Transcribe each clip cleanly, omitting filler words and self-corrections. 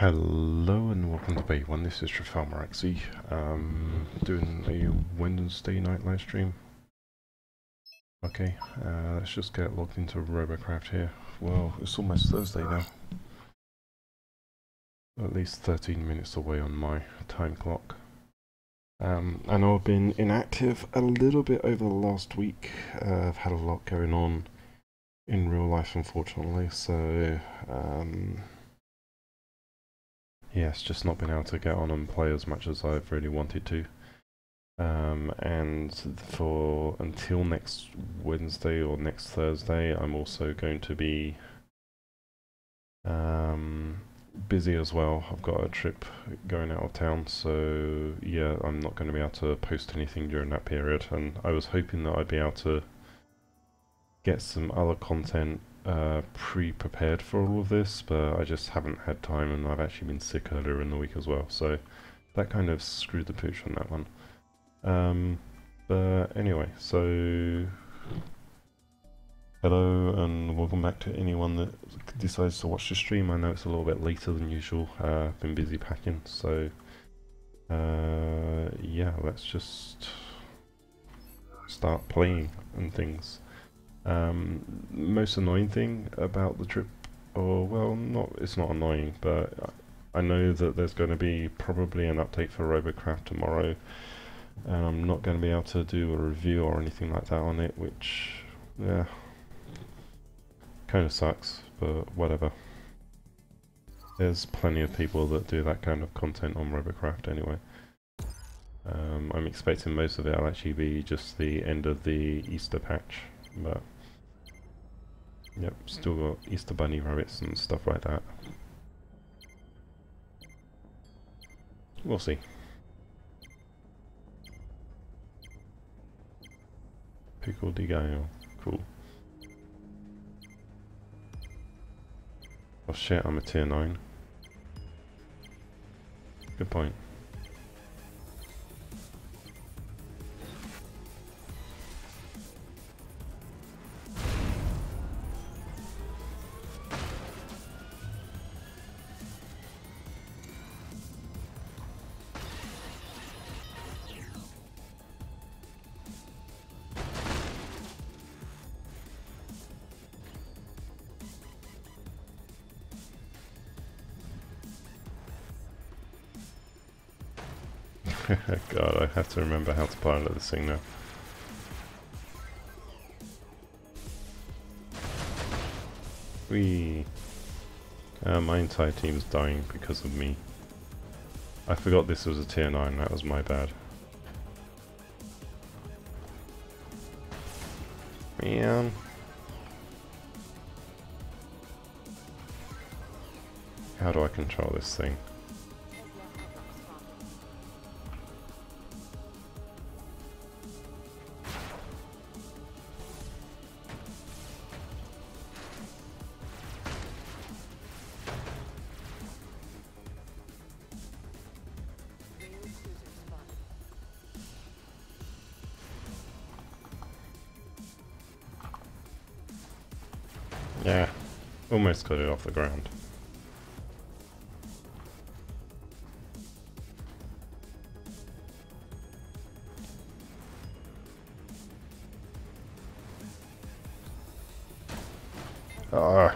Hello and welcome to Bay 1, this is Trafalmaraxi, doing a Wednesday night live stream. Okay, let's just get logged into Robocraft here. Well, it's almost Thursday now. At least 13 minutes away on my time clock. I know I've been inactive a little bit over the last week. I've had a lot going on in real life, unfortunately, so yeah, it's just not been able to get on and play as much as I've really wanted to. And for until next Wednesday or next Thursday, I'm also going to be busy as well. I've got a trip going out of town, so yeah, I'm not going to be able to post anything during that period. And I was hoping that I'd be able to get some other content pre-prepared for all of this, but I just haven't had time, and I've actually been sick earlier in the week as well, so that kind of screwed the pooch on that one. But anyway, so hello and welcome back to anyone that decides to watch the stream. I know it's a little bit later than usual. I've been busy packing, so yeah, let's just start playing and things. Most annoying thing about the trip, or well, it's not annoying, but I know that there's going to be probably an update for Robocraft tomorrow, and I'm not going to be able to do a review or anything like that on it, which, yeah, kind of sucks, but whatever. There's plenty of people that do that kind of content on Robocraft anyway. I'm expecting most of it will actually be just the end of the Easter patch, but yep, still got Easter bunny rabbits and stuff like that. We'll see. Pickle de Gallo, cool. Oh shit, I'm a tier 9. Good point. God, I have to remember how to pilot this thing now. Whee! My entire team's dying because of me. I forgot this was a tier 9, that was my bad. Man. How do I control this thing? Yeah, almost got it off the ground. Ah,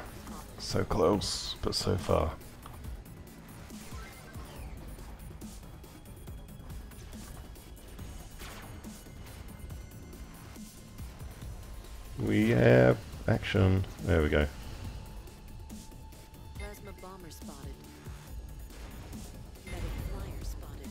so close, but so far. We have action. There we go. Plasma bomber spotted. Medic flyer spotted.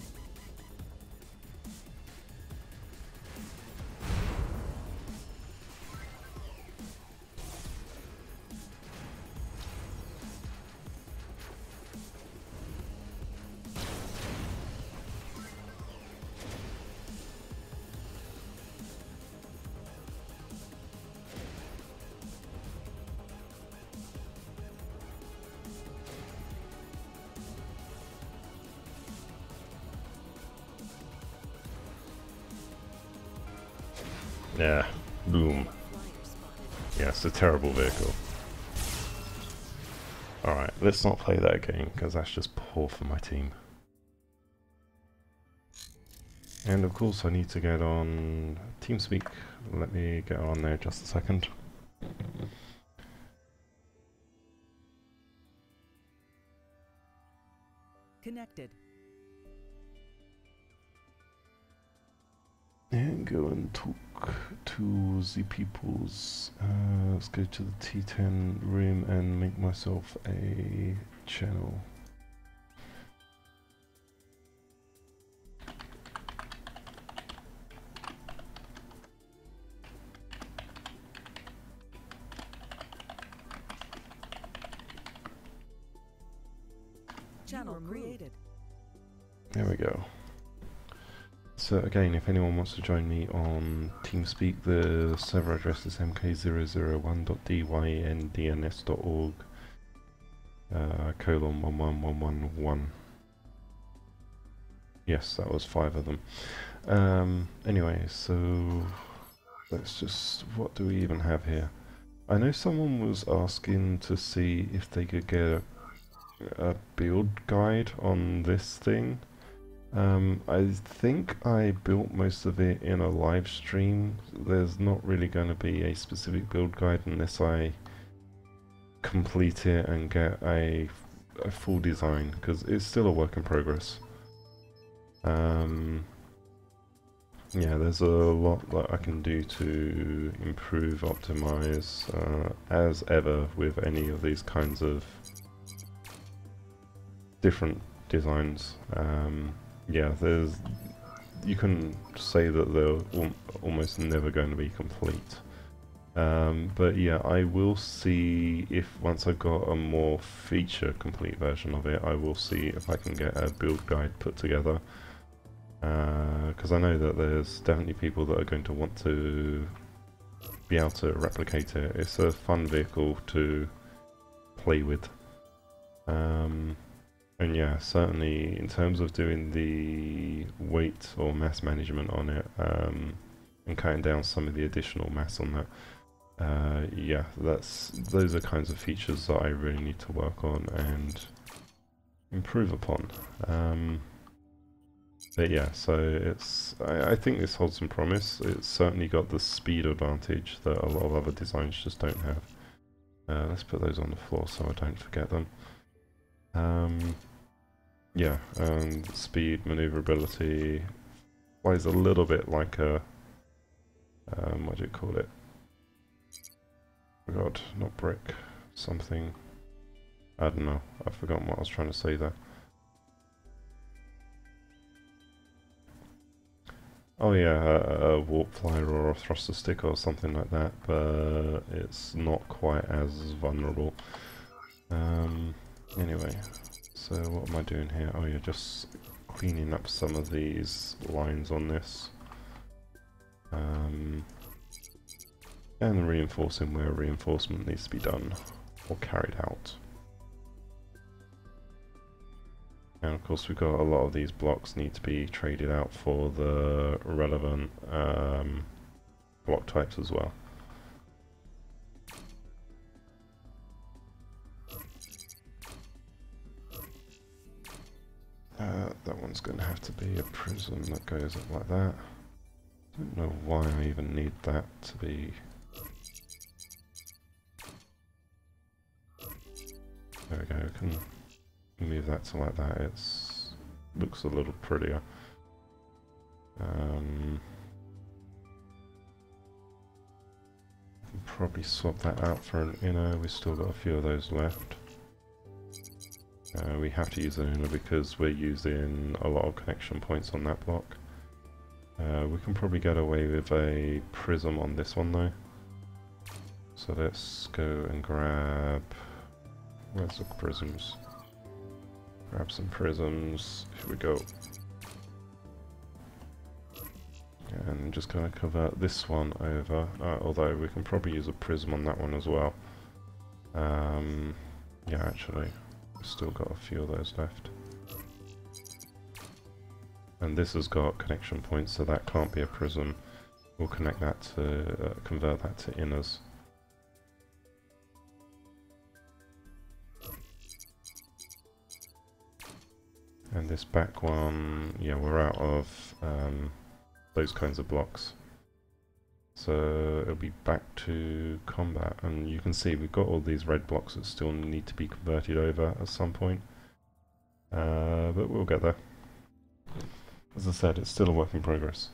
Yeah, boom. Yeah, it's a terrible vehicle. Alright, let's not play that game, because that's just poor for my team. And of course I need to get on TeamSpeak. Let me get on there just a second. Connected. And go and talk to the peoples. Let's go to the T10 room and make myself a channel. Channel created. There we go. So again, if anyone wants to join me on TeamSpeak, the server address is mk001.dynDNS.org :11111. Yes, that was 5 of them. Anyway, so let's just, what do we even have here? I know someone was asking to see if they could get a build guide on this thing. I think I built most of it in a live stream. There's not really going to be a specific build guide unless I complete it and get a full design, because it's still a work in progress. Yeah, there's a lot that I can do to improve, optimize, as ever with any of these kinds of different designs. Yeah, you can say that they're almost never going to be complete. But yeah, I will see if once I've got a more feature complete version of it, I will see if I can get a build guide put together. Because I know that there's definitely people that are going to want to be able to replicate it. It's a fun vehicle to play with. And yeah, certainly in terms of doing the weight or mass management on it, and cutting down some of the additional mass on that, yeah, those are kinds of features that I really need to work on and improve upon. But yeah, so I think this holds some promise. It's certainly got the speed advantage that a lot of other designs just don't have. Let's put those on the floor so I don't forget them. Yeah, speed, maneuverability, plays a little bit like a, what do you call it? Oh god, not brick, something, I don't know, I've forgotten what I was trying to say there. Oh yeah, a warp flyer or a thruster stick or something like that, but it's not quite as vulnerable. Anyway. So what am I doing here? Oh yeah, just cleaning up some of these lines on this. And reinforcing where reinforcement needs to be done or carried out. And of course we've got a lot of these blocks need to be traded out for the relevant block types as well. That one's going to have to be a prism that goes up like that. I don't know why I even need that to be... There we go, I can move that to like that. It's looks a little prettier. Probably swap that out for an inner. We've still got a few of those left. We have to use an inner because we're using a lot of connection points on that block. We can probably get away with a prism on this one though. So let's go and grab... Where's the prisms? Grab some prisms. Here we go. And I'm just going to convert this one over, although we can probably use a prism on that one as well. Yeah, actually. Still got a few of those left. And this has got connection points, so that can't be a prism. We'll connect that to, convert that to inners. And this back one, yeah, we're out of those kinds of blocks. So it'll be back to combat, and you can see we've got all these red blocks that still need to be converted over at some point. But we'll get there. As I said, it's still a work in progress.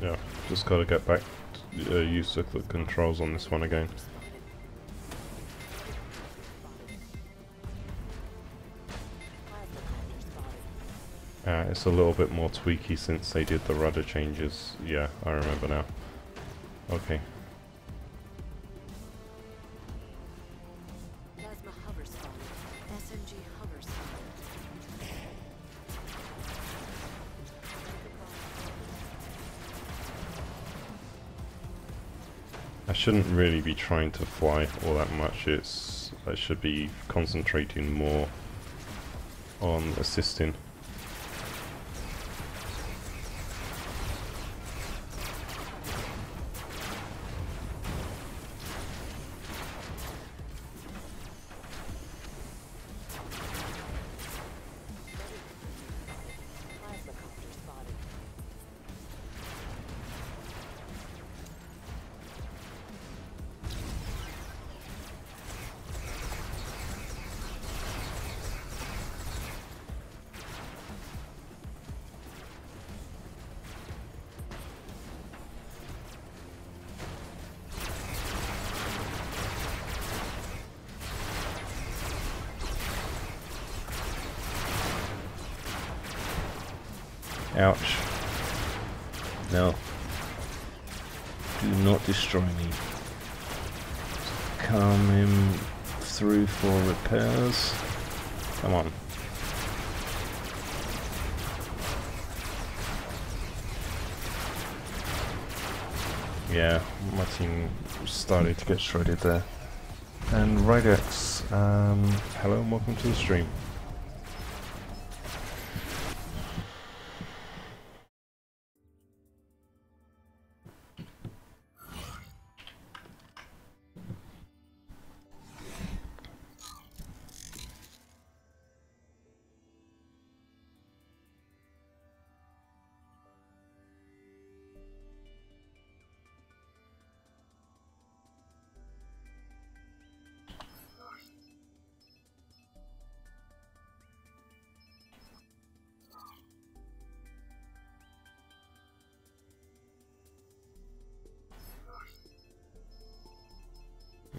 Yeah, just gotta get back used to the controls on this one again. It's a little bit more tweaky since they did the rudder changes. Yeah, I remember now. Okay. Plasma hover spotted. SMG hover spotted. I shouldn't really be trying to fly all that much. I should be concentrating more on assisting. Plasma copter spotted. Ouch. No. Do not destroy me. Coming through for repairs. Come on. Yeah, my team started to get shredded there. And Rydex, hello and welcome to the stream.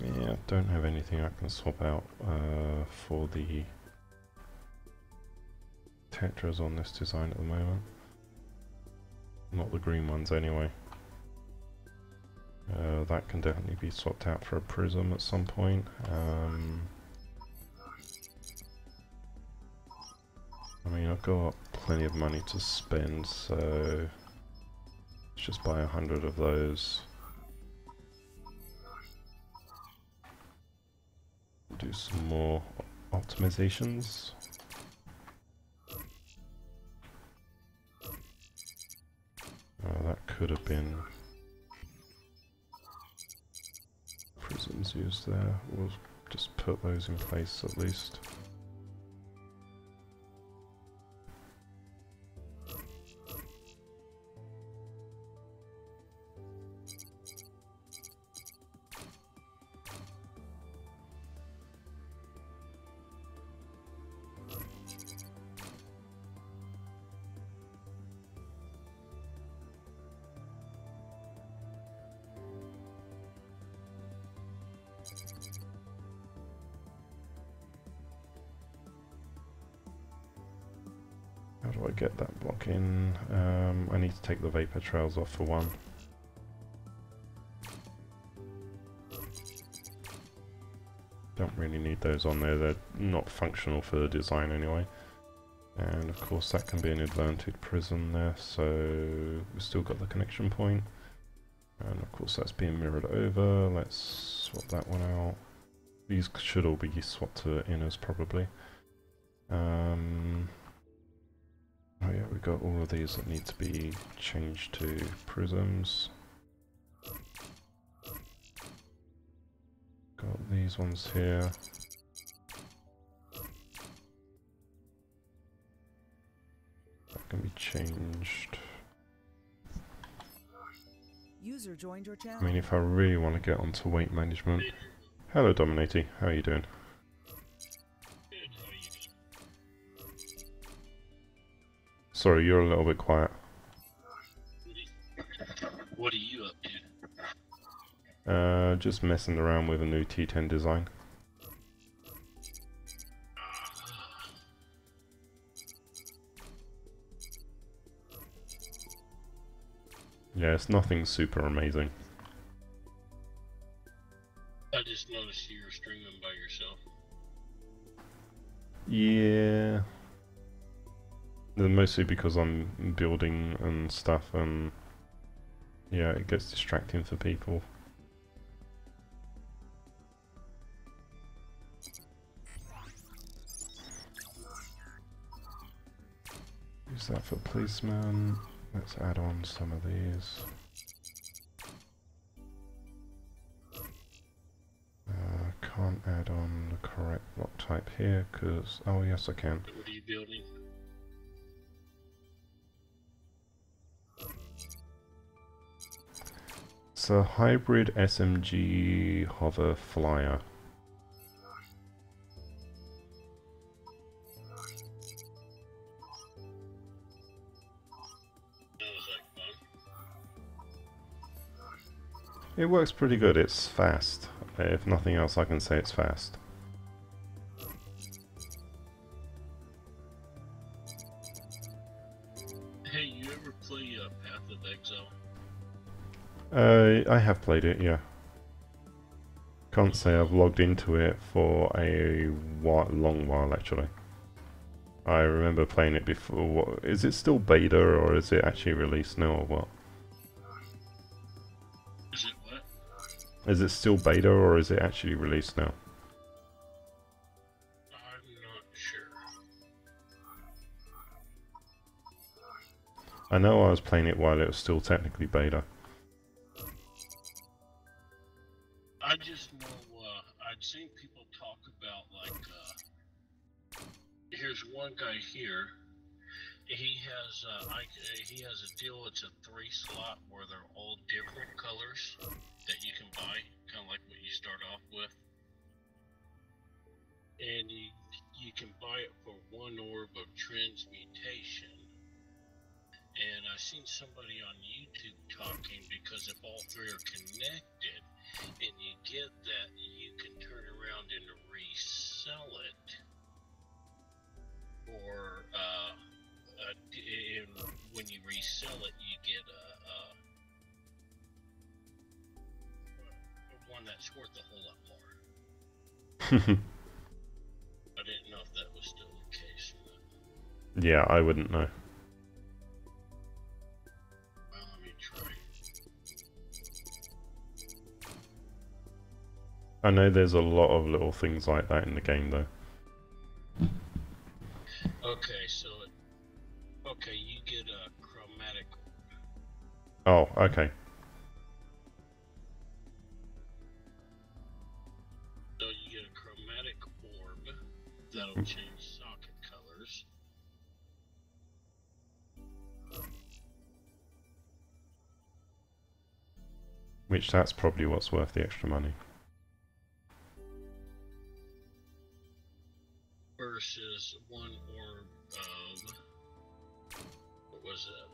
Yeah, don't have anything I can swap out for the Tetras on this design at the moment. Not the green ones anyway. That can definitely be swapped out for a prism at some point. I mean, I've got plenty of money to spend, so let's just buy 100 of those. Do some more optimizations. That could have been prisms used there. We'll just put those in place at least. do I get that block in? I need to take the vapor trails off for one. Don't really need those on there, they're not functional for the design anyway. And of course that can be an inverted prism there, so we've still got the connection point. And of course that's being mirrored over. Let's swap that one out. These should all be swapped to inners probably. Oh yeah, we've got all of these that need to be changed to prisms. Got these ones here. That can be changed. User joined your channel. I mean, if I really want to get onto weight management. Hello, Dominati. How are you doing? Sorry, you're a little bit quiet. What are you up to? Just messing around with a new T10 design. Yeah, it's nothing super amazing. I just noticed you were streaming by yourself. Yeah. Mostly because I'm building and stuff, and yeah, it gets distracting for people. Use that for policeman. Let's add on some of these. Can't add on the correct block type here because, oh yes I can. What are you building? It's a hybrid SMG hover flyer. It works pretty good, it's fast. If nothing else I can say it's fast. Hey, you ever play Path of Exile? I have played it, yeah. Can't say I've logged into it for a long while actually. I remember playing it before. What, is it still beta or is it actually released now or what? Is it what? Is it still beta or is it actually released now? I'm not sure. I know I was playing it while it was still technically beta. I just know, I'd seen people talk about, like, here's one guy here, he has, he has a deal, it's a 3-slot where they're all different colors that you can buy, kind of like what you start off with. And you can buy it for 1 orb of transmutation. And I seen somebody on YouTube talking, because if all 3 are connected, and you get that, you can turn around and resell it for, and when you resell it, you get one that's worth a whole lot more. I didn't know if that was still the case or not. Yeah, I wouldn't know. Well, let me try. I know there's a lot of little things like that in the game though. Okay, so okay, you get a chromatic. Oh, okay. So you get a chromatic orb that'll change socket colors. Which that's probably what's worth the extra money. Versus 1 orb of, what was that?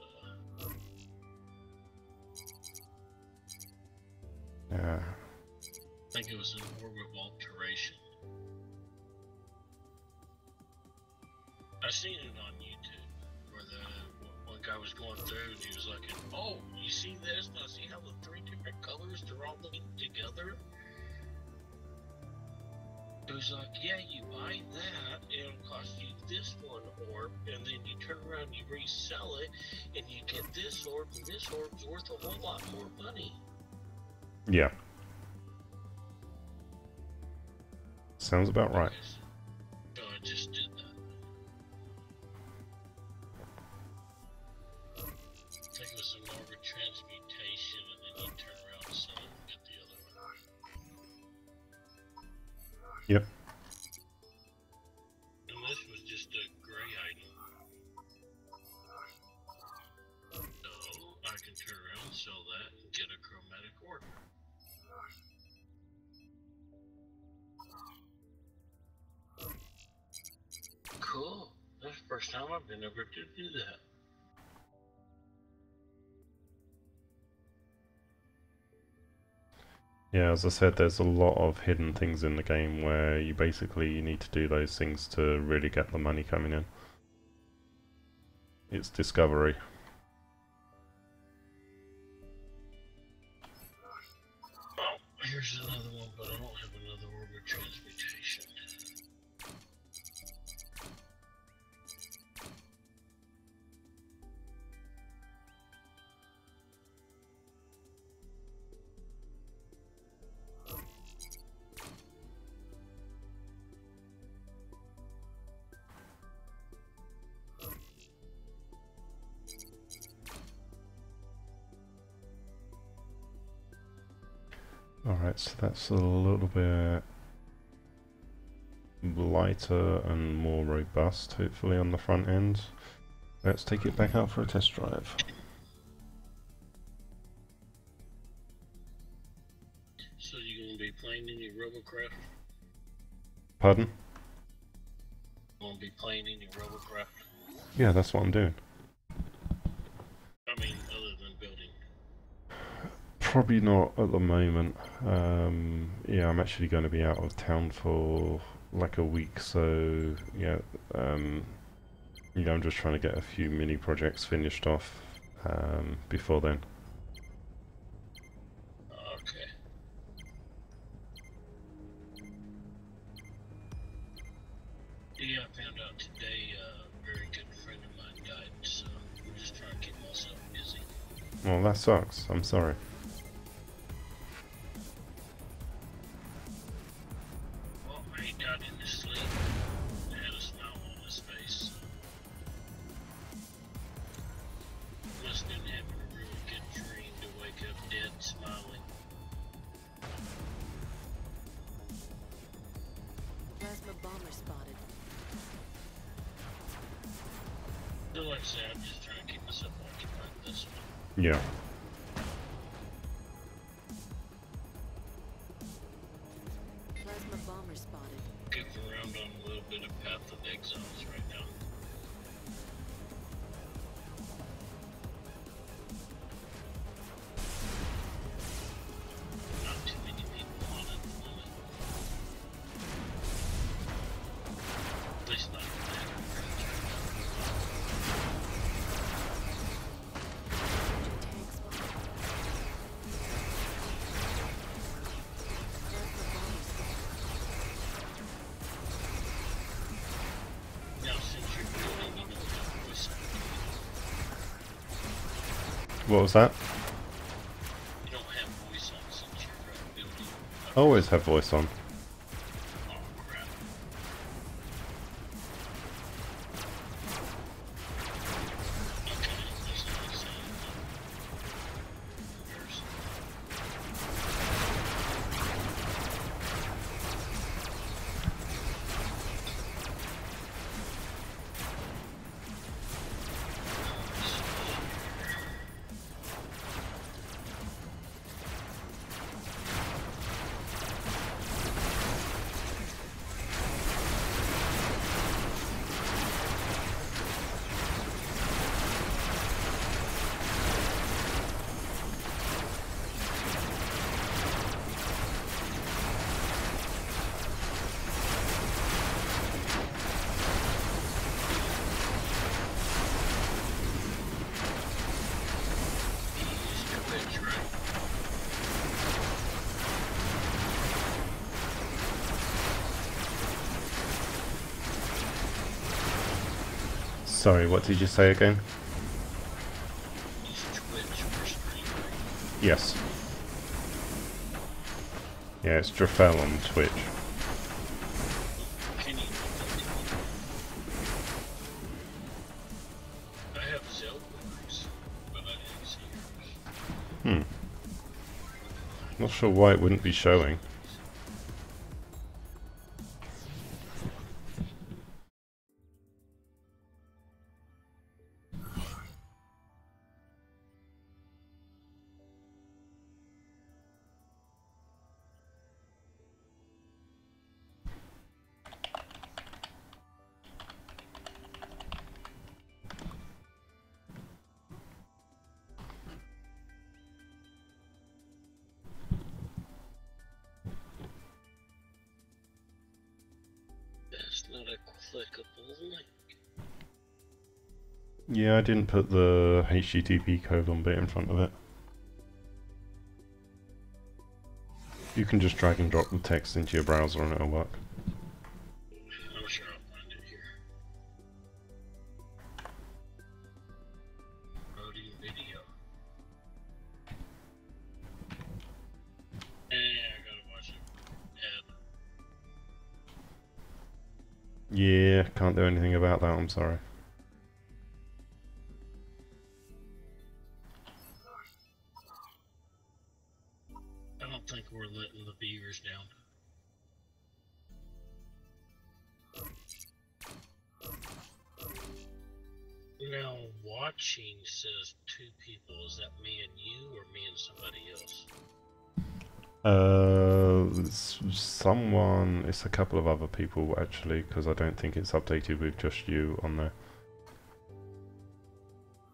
Yeah. I think it was an orb of alteration. I seen it on YouTube where where one guy was going through and he was like, "Oh, you see this? Now see how the 3 different colors they're all linked together?" It was like, "Yeah, you buy that, it'll cost you this one orb, and then you turn around, and you resell it, and you get this orb, and this orb's worth a whole lot more money." Yeah. Sounds about right. So I just did that. I think it was an orb transmutation, and then you turn around and sell it and get the other one. Yep. And this was just a gray item. So I can turn around, sell that, and get a chromatic orb. Cool. That's the first time I've been able to do that. Yeah, as I said, there's a lot of hidden things in the game where you basically need to do those things to really get the money coming in. It's discovery. Oh, here's another one, but I don't have another orb of transmutation. Alright, so that's a little bit lighter and more robust, hopefully, on the front end. Let's take it back out for a test drive. So you gonna be playing any Robocraft? Pardon? Gonna be playing any Robocraft? Yeah, that's what I'm doing. I mean, other than building. Probably not at the moment. Yeah, I'm actually going to be out of town for like a week, so yeah, you know, I'm just trying to get a few mini projects finished off before then. Okay. Yeah, I found out today a very good friend of mine died, so I'm just trying to keep myself busy. Well, that sucks. I'm sorry. Well, he died in his sleep. He had a smile on his face. Must have been having a really good dream to wake up dead smiling. Plasma bomber spotted. So like I said, I'm just trying to keep myself occupied this one. Yeah. Plasma bomber spotted. Goofing around on a little bit of Path of Exiles right now. Not too many people on it at the moment. At least not in the friends right Tank spotted. Plasma bomber spotted. now. Since you're building, you don't have voice on. What was that? You don't have voice on since you're building. I always have voice on. Oh crap. Okay, that's not exciting. There's Sorry, what did you say again? Is Twitch for streaming? Yes. Yeah, it's Drafel on Twitch. Can you I have Zelda's, but I didn't see yours. Not sure why it wouldn't be showing. That's not a clickable link. Yeah, I didn't put the HTTP colon bit in front of it. You can just drag and drop the text into your browser and it'll work. I'm sure I'll find it here. Loading video. I gotta watch it. Yeah, can't do anything about that, I'm sorry. I don't think we're letting the viewers down. Now, watching says 2 people. Is that me and you, or me and somebody else? It's a couple of other people actually, because I don't think it's updated with just you on there.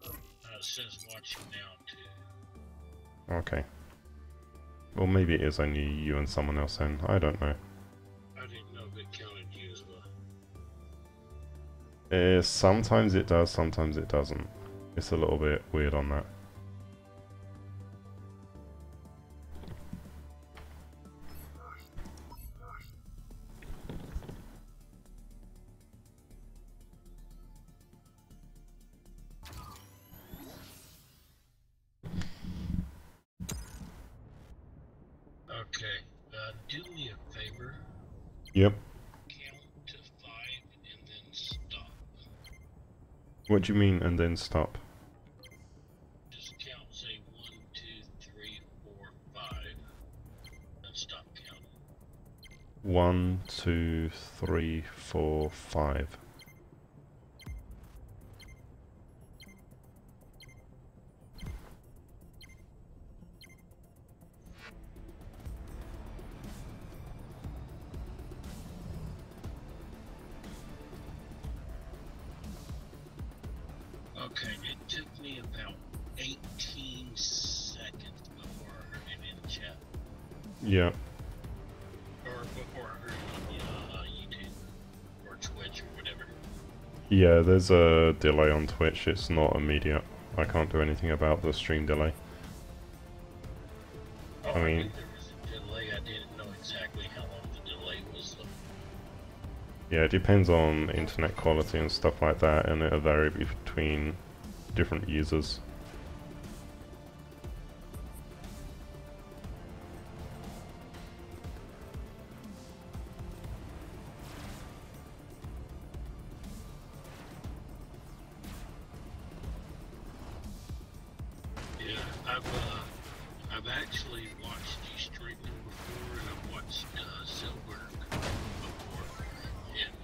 It says watching now, too. Okay. Well, maybe it is only you and someone else then. I don't know. I didn't know if it counted you as well. Sometimes it does, sometimes it doesn't. It's a little bit weird on that. Okay, do me a favor. Yep. Count to 5 and then stop. What do you mean, and then stop? Just count, say 1, 2, 3, 4, 5, and stop counting. 1, 2, 3, 4, 5. Okay, it took me about 18 seconds before I heard it in chat. Yeah. Or before I heard it on YouTube or Twitch or whatever. Yeah, there's a delay on Twitch. It's not immediate. I can't do anything about the stream delay. Oh, I mean, knew there was a delay. I didn't know exactly how long the delay was. Though. yeah, it depends on internet quality and stuff like that, and it'll vary between different users. Yeah, I've actually watched you streaming before, and I've watched Silver before, and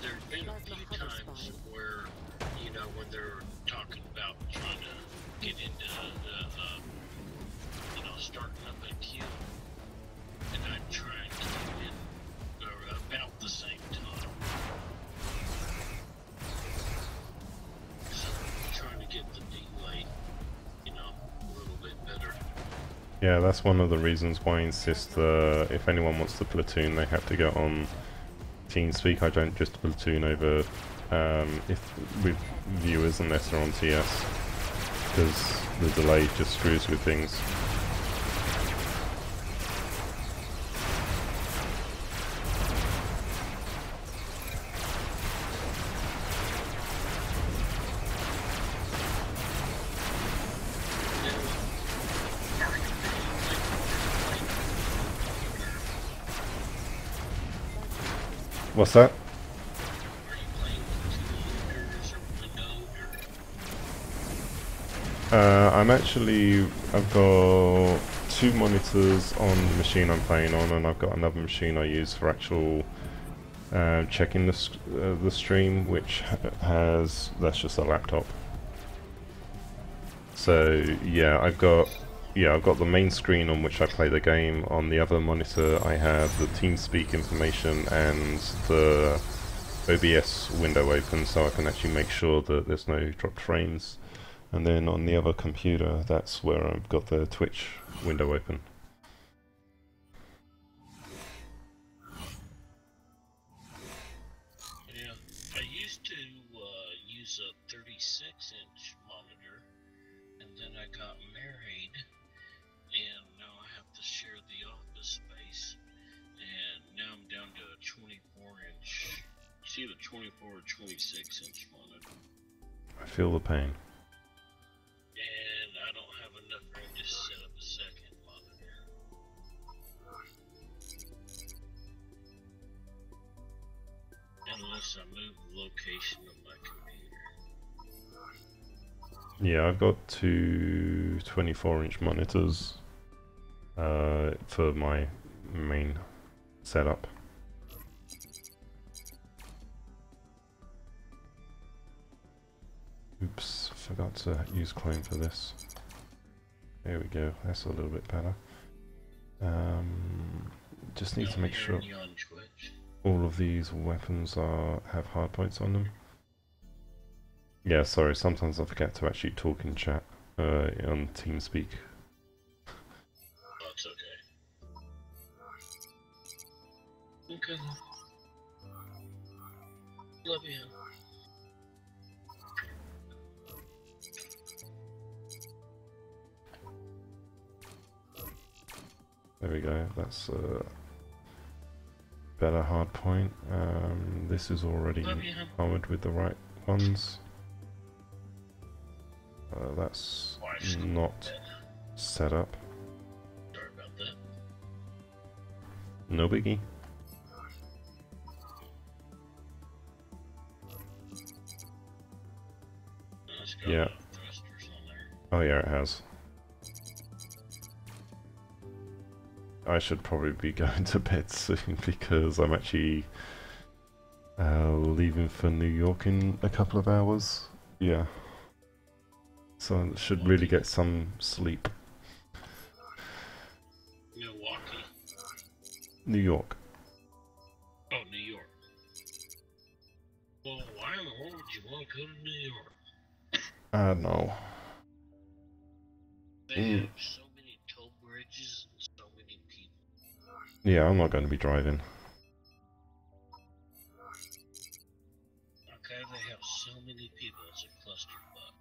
there's been a few times where, you know, when they're talking about trying to get into the, you know, starting up a queue, and I try and get in about the same time. So I'm trying to get the delay, you know, a little bit better. Yeah, that's one of the reasons why I insist if anyone wants to platoon, they have to get on TeamSpeak. I don't just platoon over with viewers unless they're on TS, because the delay just screws with things. What's that? Are you playing with two monitors or windowed or? I've got 2 monitors on the machine I'm playing on, and I've got another machine I use for actual checking the stream, which that's just a laptop. So yeah, I've got the main screen on which I play the game. On the other monitor, I have the TeamSpeak information and the OBS window open, so I can actually make sure that there's no dropped frames. And then on the other computer, that's where I've got the Twitch window open. Yeah, I used to use a 36-inch monitor, and then I got married, and now I have to share the office space, and now I'm down to a 24-inch, it's either 24 or 26-inch monitor. I feel the pain. And I don't have enough room to set up a second monitor. Unless I move the location of my computer. Yeah, I've got 2 24-inch monitors for my main setup. Oops, forgot to use clone for this. There we go, that's a little bit better. Just need to make sure all of these weapons have hard points on them. Yeah, sorry, sometimes I forget to actually talk in chat on TeamSpeak. That's okay. Okay. Love you. There we go, that's a better hard point. This is already armored with the right ones. That's not set up. Sorry about that. No biggie. Yeah. Oh yeah, it has. I should probably be going to bed soon because I'm actually leaving for New York in a couple of hours. Yeah. So I should really get some sleep. Milwaukee. New York. Oh, New York. Well, why in the world would you want to go to New York? No. They have so many toll bridges and so many people. Yeah, I'm not going to be driving. Okay, they have so many people, it's a clusterfuck.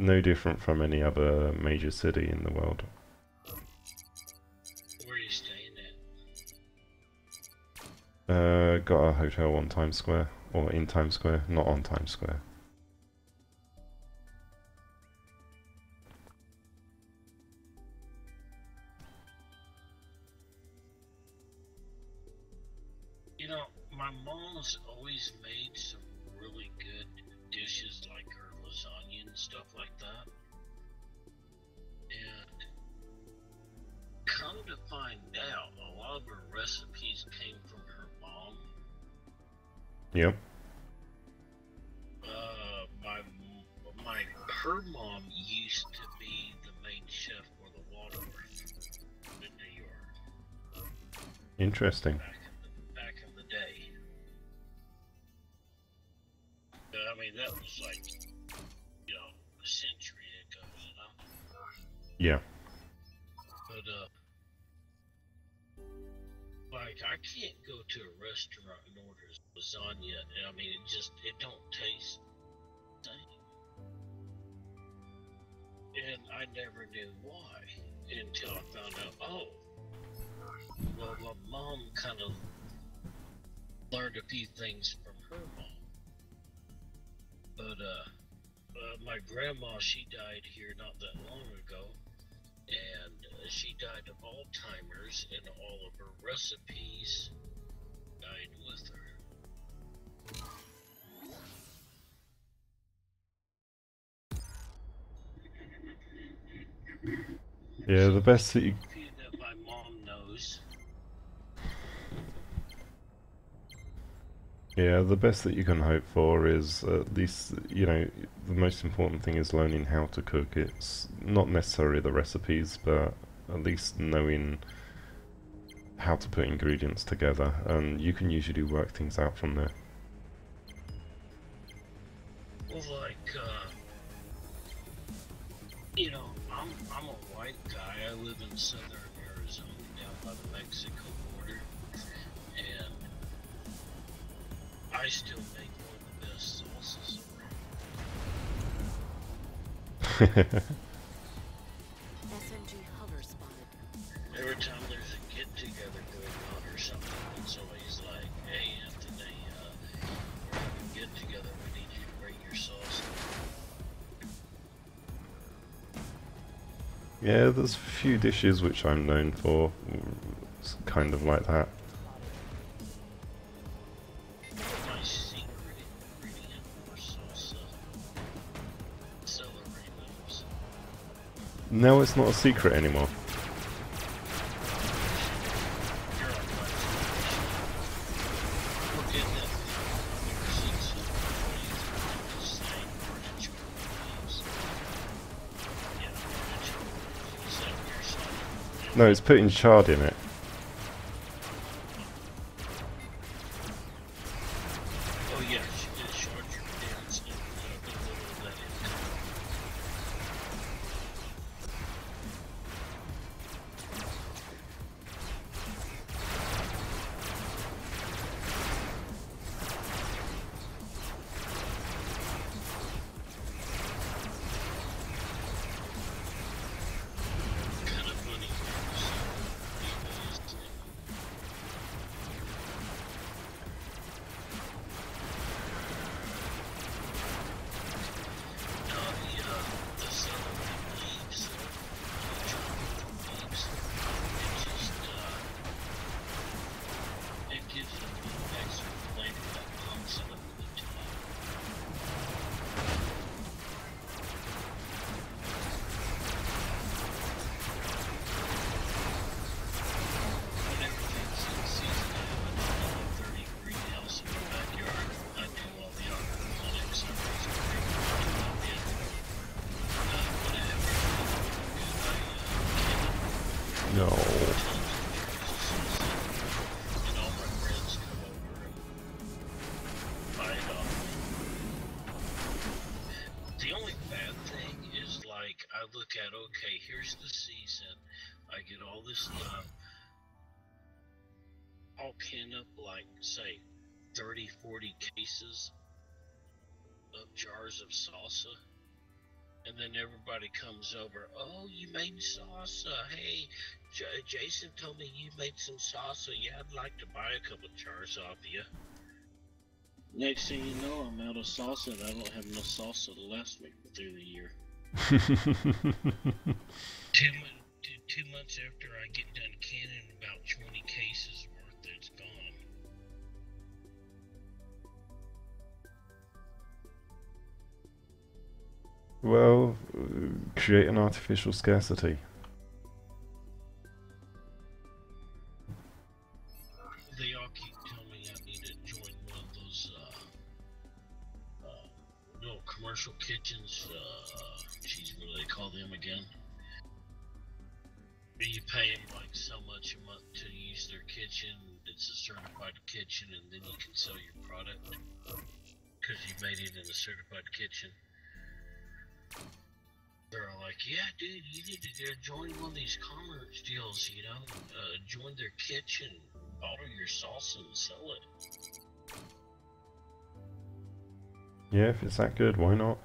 No different from any other major city in the world. Where are you staying at? Got a hotel on Times Square, or in Times Square, not on Times Square. You know, my mom's always made some really good dishes like her lasagna and stuff like that. And come to find out, a lot of her recipes came from her mom. Yep. Her mom used to be the main chef for the Waldorf in New York. Interesting. Back in the day. I mean, that was like, you know, a century ago, you know? Yeah. But, like, I can't go to a restaurant and order lasagna. I mean, it don't taste the same. And I never knew why until I found out, oh, well, my mom kind of learned a few things from her mom. But, my grandma, she died here not that long ago, and she died hers, and all of her recipes died with her. Yeah, the best that you... Few that my mom knows. Yeah, the best that you can hope for is at least, you know, the most important thing is learning how to cook. It's not necessarily the recipes, but at least knowing how to put ingredients together, and you can usually work things out from there. Well, like, you know, I'm a white guy. I live in southern Arizona, down by the Mexico border, and I still make one of the best sauces around. SMG hover spotted. Every time there's a get-together going on or something, it's always like, hey, Anthony, we're having a get-together. We need you to bring your sauce. Yeah, there's a few dishes which I'm known for, it's kind of like that. My secret ingredient for salsa, celery leaves. No, it's not a secret anymore. You're on my We're getting that season. The same artichoke leaves. Yeah, artichoke leaves. Is that your side? No, it's putting chard in it. Oh yeah, she did short your dance and put a little of that in. Kind of funny. The celery leaves, the tropical leaves, it gives it a little extra flavor that comes up with the top. When everything's in season, I have a 30 greenhouse in my backyard. I do all the aquaponics, I raise grapefruit, No. and all my friends come over and buy it off me. The only bad thing is, like, I look at, okay, here's the season, I get all this stuff, I'll can up, like, say, 30, 40 cases of jars of salsa. And then everybody comes over. Oh, you made salsa. Hey, Jason told me you made some salsa. Yeah, I'd like to buy a couple jars off you. Next thing you know, I'm out of salsa and I don't have enough salsa to last me through the year. 2 months after I get done canning about 20 cases worth, it's gone. Well, create an artificial scarcity. They all keep telling me I need to join one of those little commercial kitchens. Geez, what do they call them again? You pay them like so much a month to use their kitchen. It's a certified kitchen, and then you can sell your product because you made it in a certified kitchen. They're all like, yeah, dude, you need to join one of these commerce deals, you know? Join their kitchen, order your salsa and sell it. Yeah, if it's that good, why not?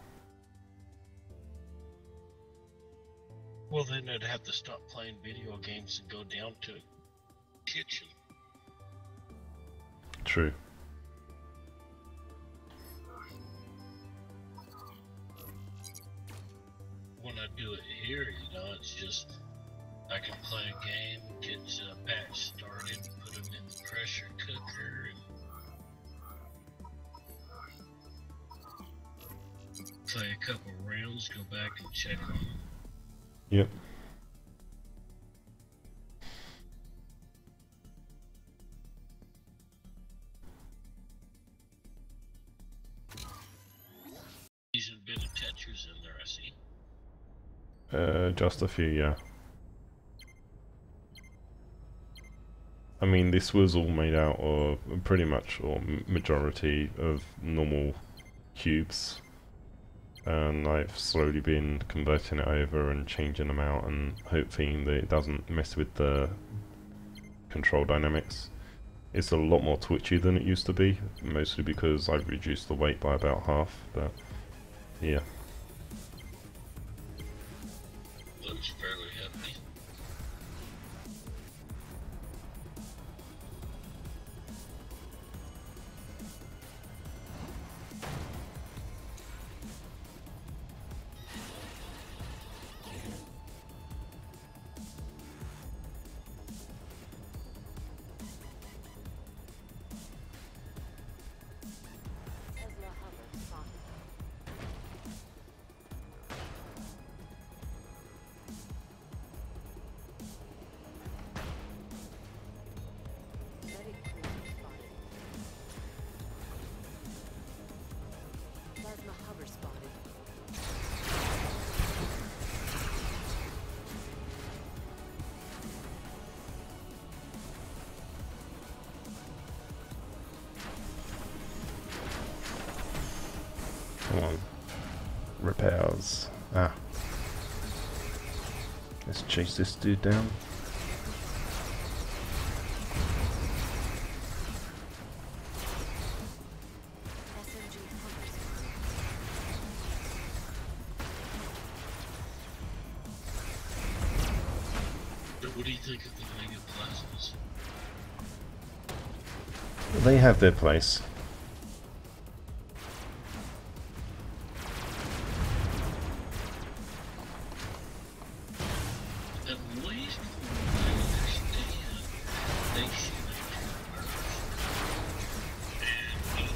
Well, then I'd have to stop playing video games and go down to a kitchen. True. When I do it here, you know, it's just, I can play a game, get a batch started, put them in the pressure cooker, and play a couple rounds, go back and check on them. Yep. Decent bit of Tetris in there, I see. Just a few, yeah. I mean, this was all made out of pretty much, or majority of normal cubes, and I've slowly been converting it over and changing them out and hoping that it doesn't mess with the control dynamics. It's a lot more twitchy than it used to be, mostly because I've reduced the weight by about half, but yeah. Looks fairly heavy. Tesla hover spotted. Medic cruiser spotted. Plasma hover spotted. Come on. Repairs. Ah. Let's chase this dude down. SMG hover spotted. What do you think of the mega plasmas? They have their place. At least from what I understand, they shoot at two birds. And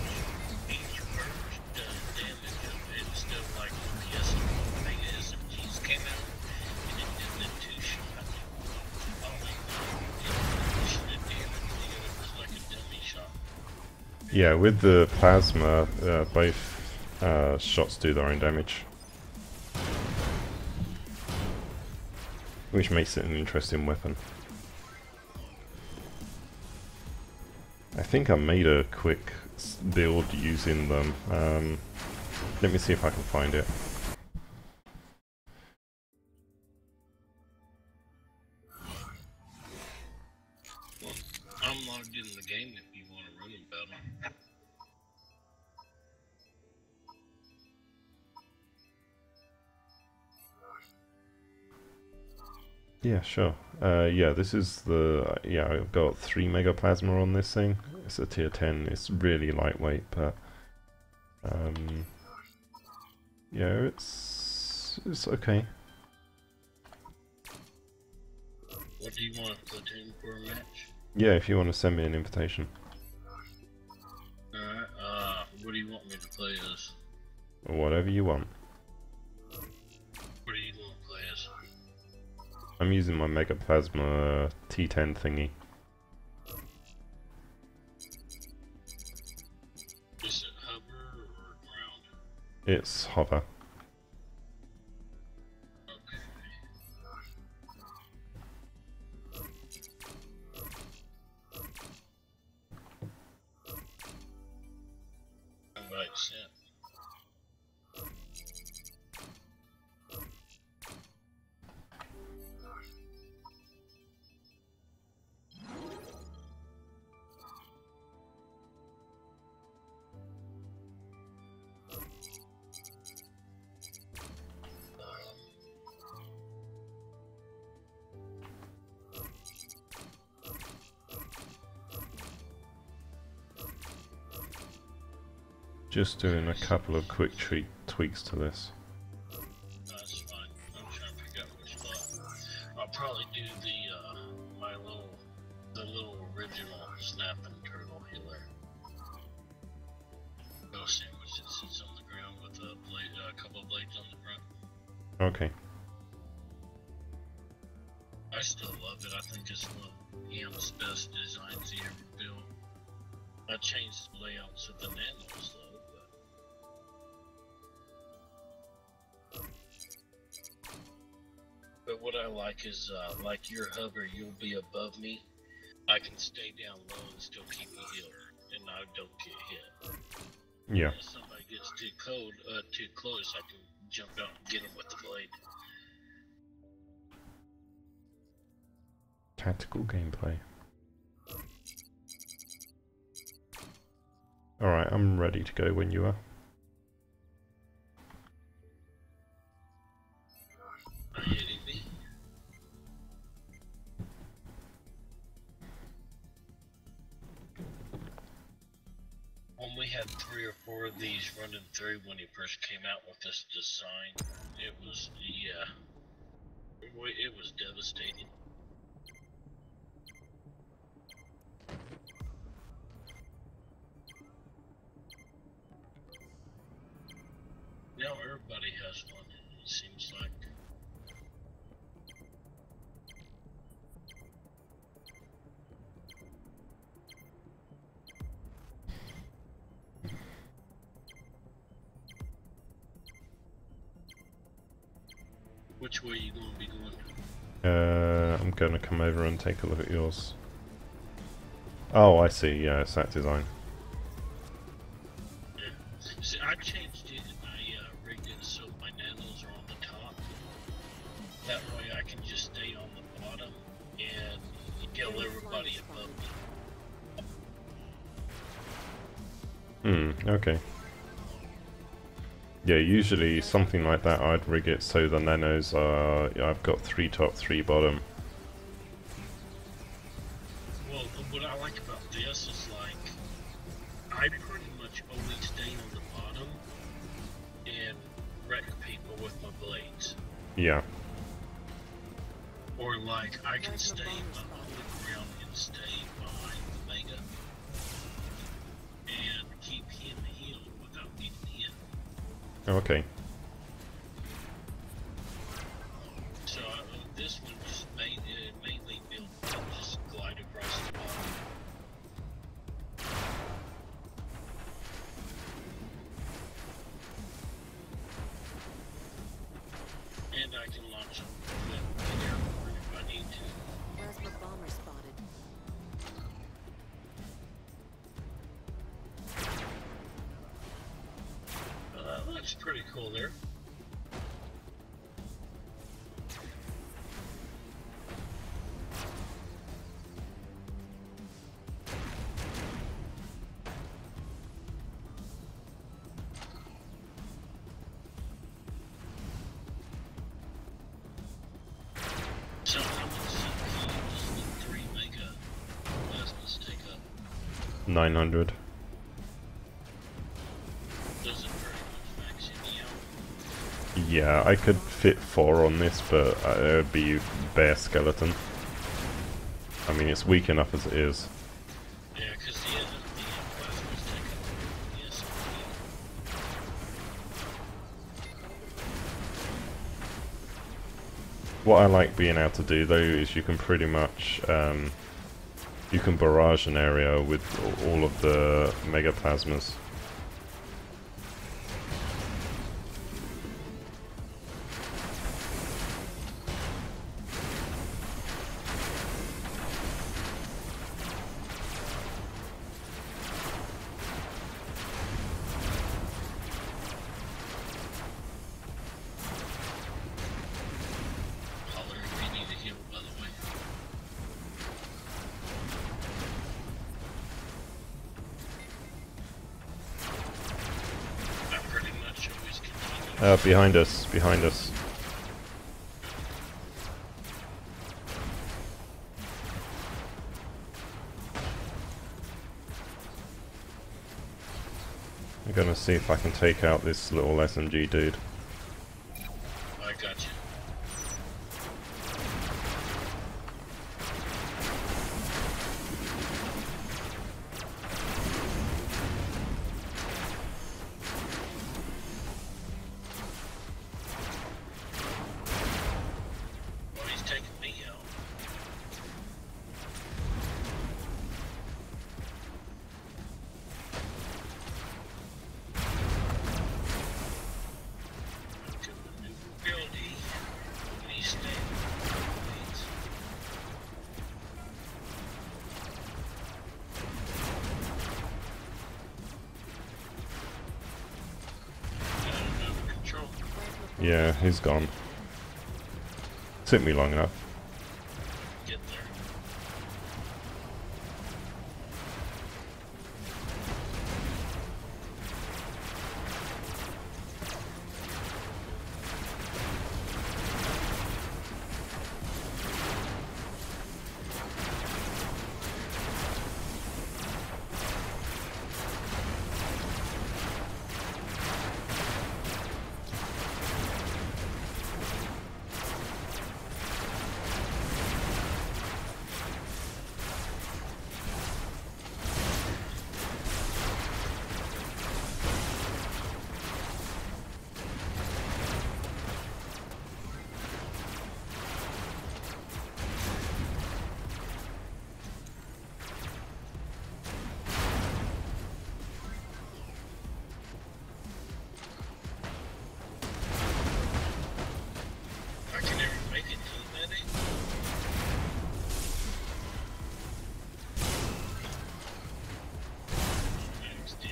each bird does damage of it. Instead of like when the Mega SMGs came out, and it did the two shot. All they did damage, the other was like a dummy shot. Yeah, with the plasma, both shots do their own damage. Which makes it an interesting weapon. I think I made a quick build using them. Let me see if I can find it. Well, I'm logged in the game if you want to run them better. Yeah, sure. Yeah, this is the... yeah, I've got 3 mega plasma on this thing. It's a tier 10. It's really lightweight, but... yeah, it's okay. What do you want, platoon for a match? Yeah, if you want to send me an invitation. Alright, what do you want me to play as? Or whatever you want. What do you want to play as? I'm using my mega plasma T10 thingy. Is it hover or ground? It's hover. Okay. Invite sent. Just doing a couple of quick tweaks to this. That's fine. I'm trying to figure out which spot. I'll I'll probably do the little original snapping turtle healer. Ghost sandwich that sits on the ground with a couple of blades on the front. Okay. I still love it. I think it's one of Ian's best designs he ever built. I changed the layouts of the nanos though, but what I like is like your hover, you'll be above me. I can stay down low and still keep me healed, and I don't get hit. Yeah. If somebody gets too close, I can jump out and get them with the blade. Tactical gameplay. Alright, I'm ready to go when you are. Are you hitting me? When we had 3 or 4 of these running through when he first came out with this design, it was, yeah, it was devastating. Now everybody has one, it seems like. Which way are you going to be going? I'm gonna come over and take a look at yours. Oh, I see, yeah, it's that design. Yeah. See, I changed it and I rigged it so my nanos are on the top. That way I can just stay on the bottom and kill everybody above me. Okay. Yeah, usually something like that I'd rig it so the nanos are, I've got 3 top, 3 bottom. Well, what I like about this is like, I pretty much always stay on the bottom and wreck people with my blades. Yeah. Or like, I can stay on the ground and stay behind the mega and keep him healed without getting hit. Okay. So this one just mainly built to just glide across the bottom. And I can launch them with the airport if I need to. Plasma bomber spotted. That looks pretty cool there. So how much CPU does the 3 mega plasmas take up? 900. Doesn't very much max me out. Yeah, I could fit 4 on this, but it would be bare skeleton. I mean, it's weak enough as it is. Yeah, because the plasmas take up the CPU. What I like being able to do though is you can pretty much you can barrage an area with all of the mega plasmas. Holler if you need a heal, by the way. I pretty much always continue. Behind us, behind us. I'm gonna see if I can take out this little SMG dude. I got you. Yeah, he's gone. Took me long enough. Get there. I can never make it to that end. Thanks, dude.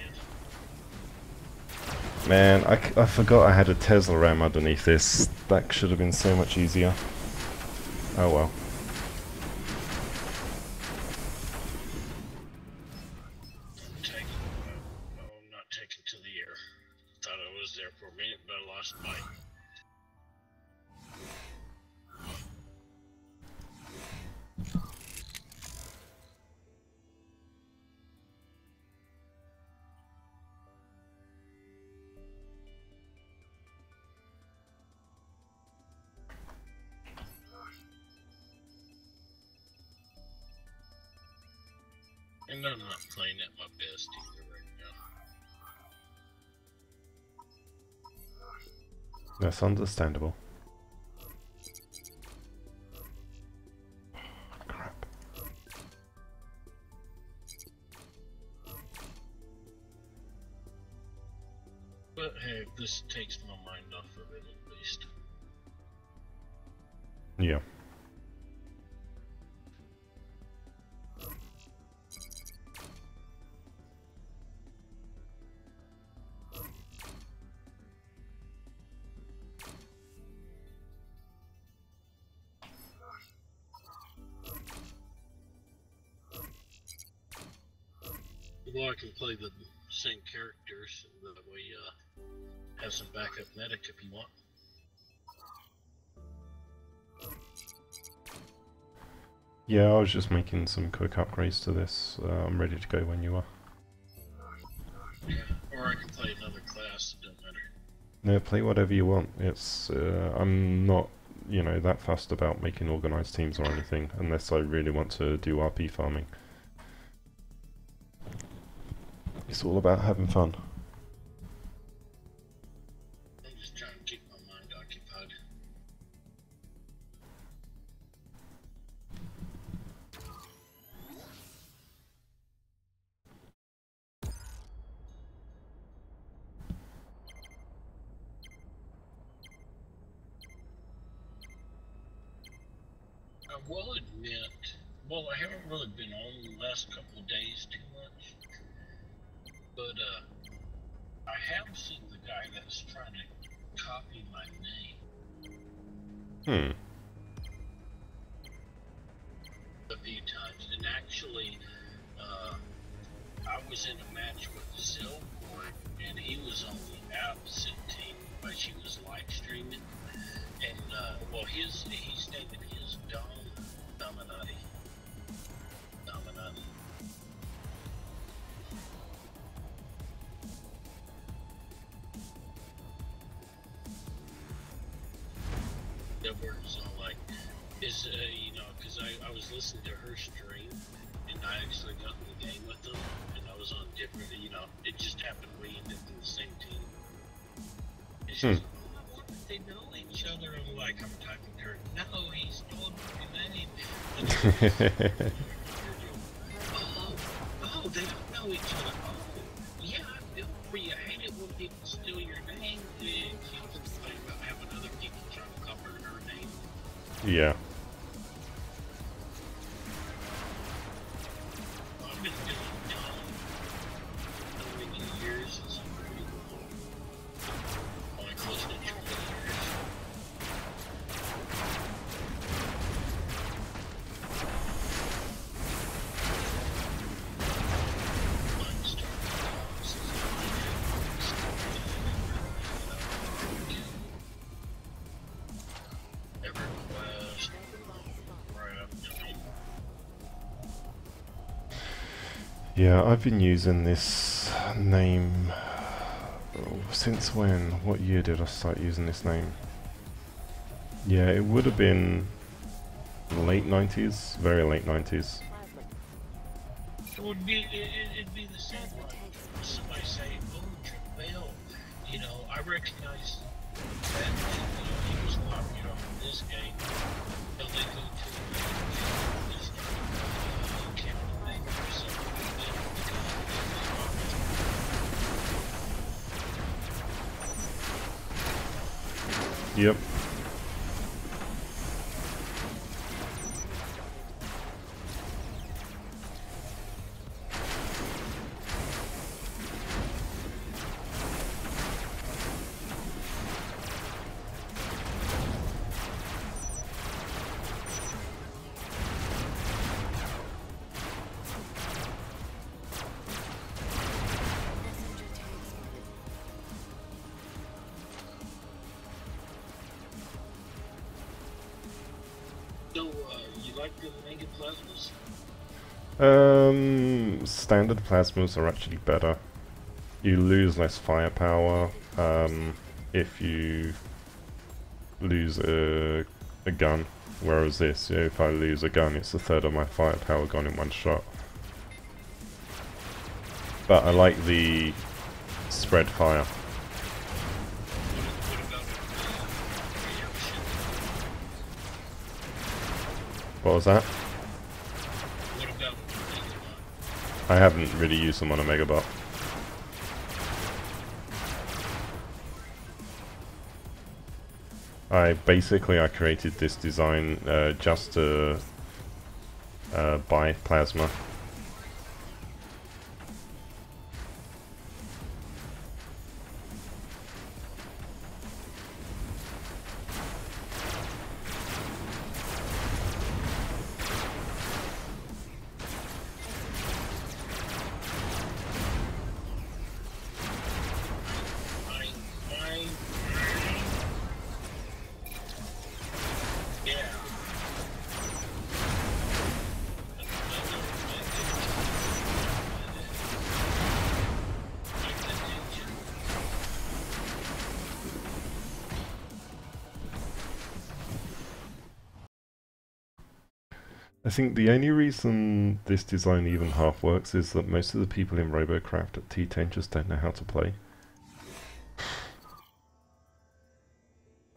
Man, I forgot I had a Tesla ram underneath this. That should have been so much easier. Oh well. I'm not taking to the air. Thought I was there for a minute, but I lost my. And I'm not playing at my best either right now. That's understandable. Crap. But hey, this takes my mind off of it at least. Yeah. Well, I can play the same characters, and that way have some backup medic if you want. Yeah, I was just making some quick upgrades to this. I'm ready to go when you are. Yeah, or I can play another class, it doesn't matter. No, play whatever you want. It's I'm not, you know, that fussed about making organized teams or anything, unless I really want to do RP farming. It's all about having fun. I'm just trying to keep my mind occupied. I will admit, well, I haven't really been on the last couple of days too much, but I have seen the guy that's trying to copy my name a few times, and actually, I was in a match with Silverboard, and he was on the opposite team, but she was live streaming, and well, he stated his Dominati. That was all like, is you know, because I was listening to her stream, and I actually got in the game with them, and I was on different, you know, it just happened we ended in the same team. And she's like, oh, I wonder if they know each other. I'm like, I'm typing to her, no, he stole my name. Oh, they don't know each other. Oh, yeah, I feel for you. I hate it when people steal your name. And she was complaining about having other people trying to cover her name. Yeah. I've been doing how many years? It's only close to 20 years. Yeah, I've been using this name since when? What year did I start using this name? Yeah, it would have been late 90s, very late 90s. It would be, it'd be the same like somebody say, oh, Travail, you know, I recognize that, you know, he was popular on this game. So they go to this camera maker or something like that. Yep. Messenger tag spotted. So, you like the mega plasmas? Standard plasmas are actually better. You lose less firepower if you lose a gun, whereas this, yeah, if I lose a gun, it's a third of my firepower gone in one shot. But I like the spread fire. What about reaction? What was that? What about the Megabot? I haven't really used them on a Megabot. I created this design just to buy plasma. Yeah. I think the only reason this design even half works is that most of the people in Robocraft at T10 just don't know how to play.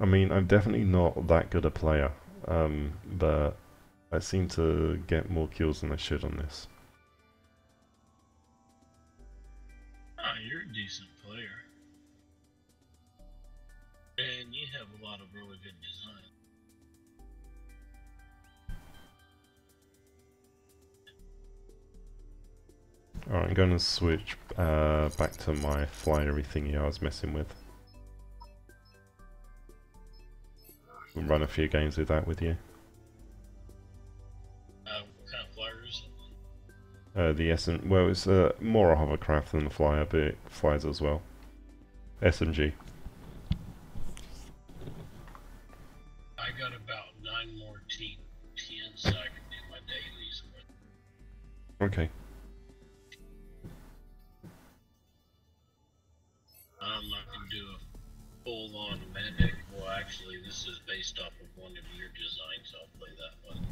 I mean, I'm definitely not that good a player, but I seem to get more kills than I should on this. Ah, you're a decent player. And you have a lot of really good design. Alright, I'm going to switch back to my flyery thingy I was messing with. We'll run a few games with that with you. What kind of flyer is it? The well, it's more a hovercraft than the flyer, but it flies as well. SMG. I got about 9 more T10s so I can do my dailies with. Okay. I'm not going to do a full-on medic. Well, actually, this is based off of one of your designs. I'll play that one.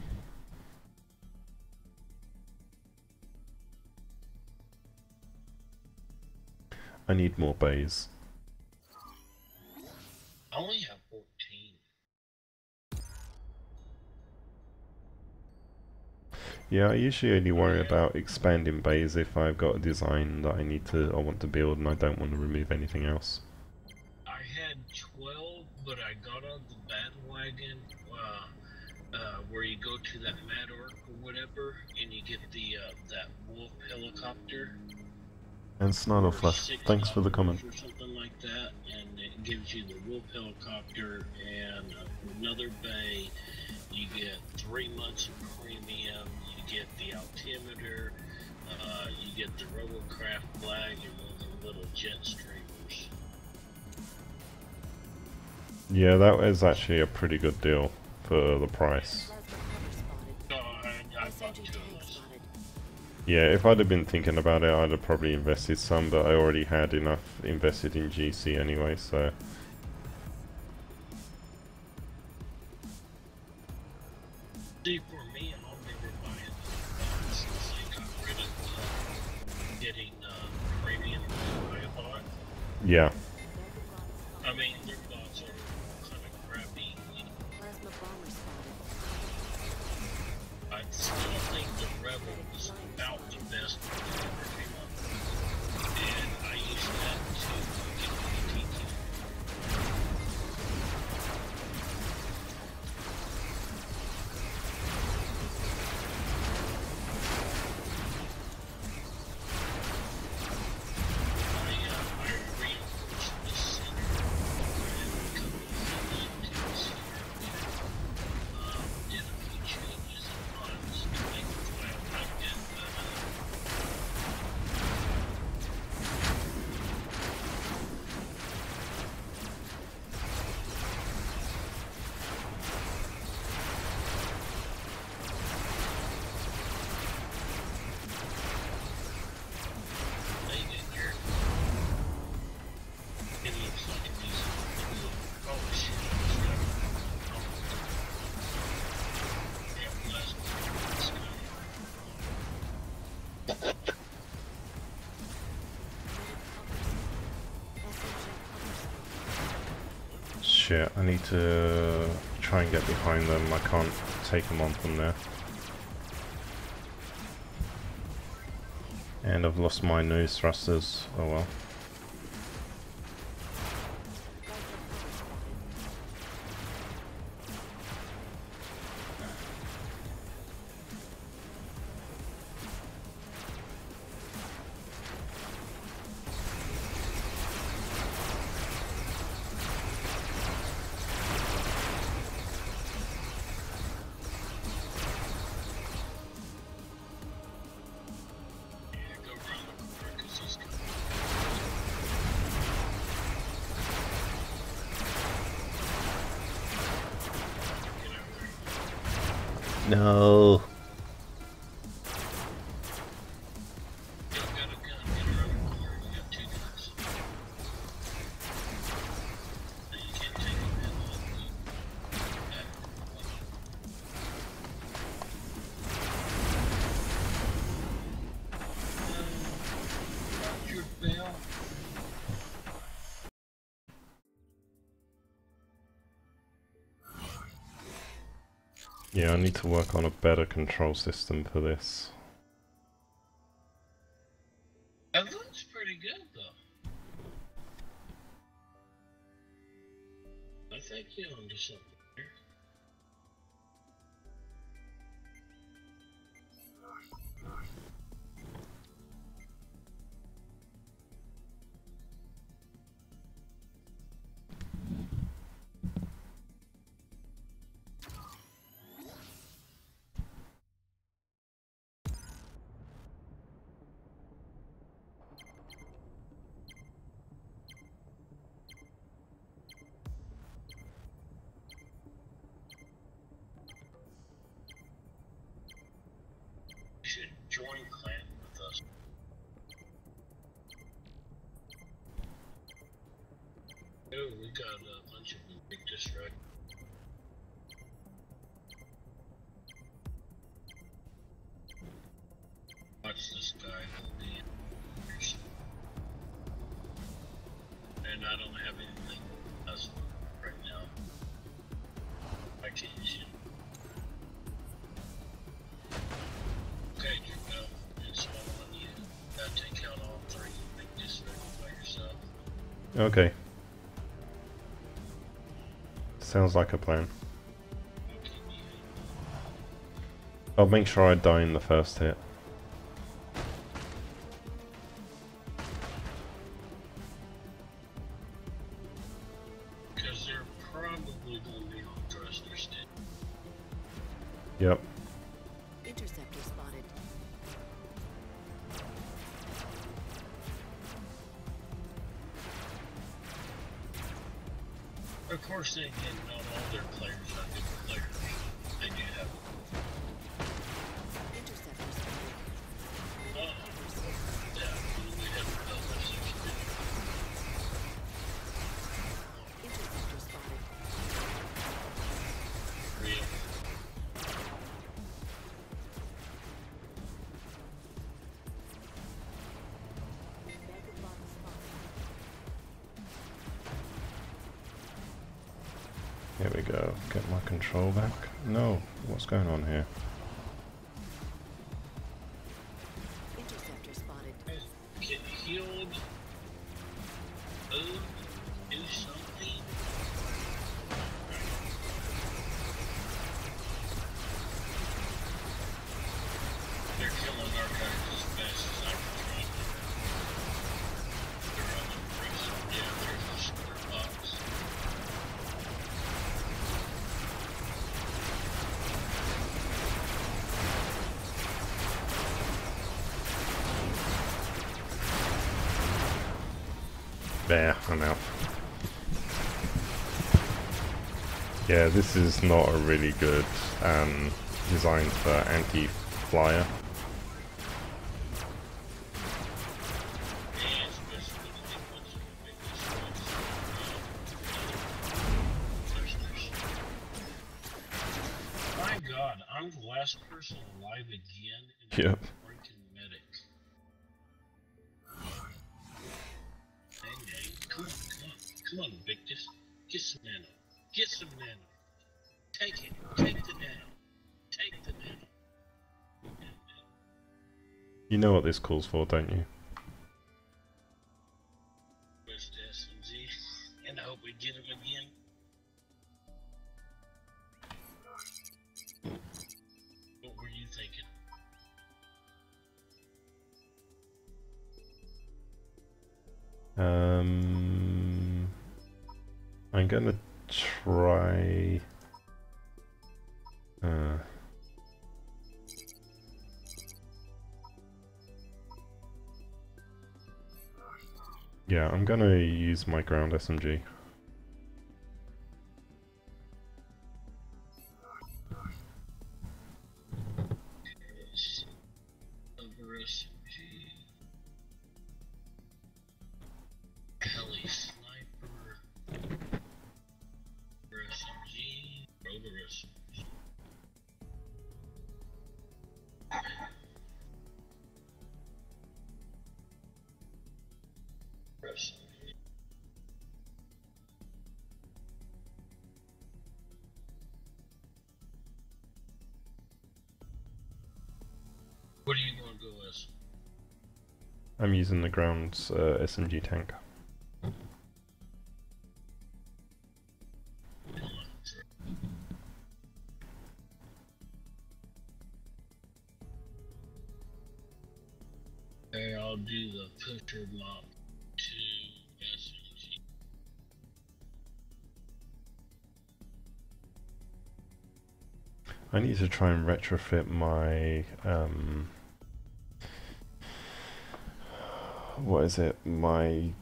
I need more bays. I only have 14. Yeah, I usually only worry about expanding bays if I've got a design that I want to build and I don't want to remove anything else. I had 12, but I got on the bandwagon where you go to that Mad Orc or whatever, and you get the that wolf helicopter. And Snarlflush, thanks for the comment. Or something like that, and it gives you the wolf helicopter and another bay. You get 3 months of premium. You get the altimeter. You get the Robocraft flag and one of the little jet streamers. Yeah, that was actually a pretty good deal for the price. Plasma cover spotted. I bought SMG 2 of tag those. spotted. Yeah, if I'd have been thinking about it, I'd have probably invested some, but I already had enough invested in GC anyway, so... See, for me, I'll never buy it since they got rid of getting premium that I bought. Yeah. I mean, their bots are kind of crappy. Plasma bomber spotted. I still think the Rebel is about the best one that ever came up. And I use that to get the TT. I reinforced the center and a couple of things here. Did a few changes and mods to make it the way I liked it, but they did here. It looks like a decent little, oh shit, I was driving. Yeah, last one, this guy. Shit, I need to try and get behind them. I can't take them on from there. And I've lost my nose thrusters. Oh well. Yeah, go around the corner because he's coming. Get over there. No. You got a gun, get around the corner. You got two guns. And you can't take him in on the back. Roger, Bell. Yeah, I need to work on a better control system for this. That looks pretty good, though. I think you're onto something here. You should join clan with us. Oh, we got a bunch of them big distract. Watch this guy hold the years. And I don't have anything else right now. I can't shoot. Okay, Drupal, it's all on you. Gotta take out all three and make this ready by yourself. Okay. Sounds like a plan. Okay, you. I'll make sure I die in the first hit. Because they're probably going to be on thruster stick. Yep. Interceptor spotted. Of course, they again, not all their players are good players. They do have Interceptor spotted. Here we go. Get my control back. No, what's going on here? Interceptor spotted. Get healed. Oh, do something. They're killing our guys as fast as I can. They're on the prison. Yeah, there's the square box. There, I'm out. Yeah, this is not a really good design for anti-flyer. Yeah, especially when they put some big destroys. My God, I'm the last person alive again, and Yep. I'm a freaking medic. Hey, come on, Victus. Get some nano. Get some nano. Take it. Take the nano. Take the nano. You know what this calls for, don't you? Where's the SMG? And I hope we get him again. What were you thinking? I'm gonna try. Yeah, I'm gonna use my ground SMG. Over SMG. Heli sniper. Over SMG. Over SMG. SMG. What are you going to go as? I'm using the ground SMG tank. Okay, I'll do the pusher mop to SMG. I need to try and retrofit my what is it? My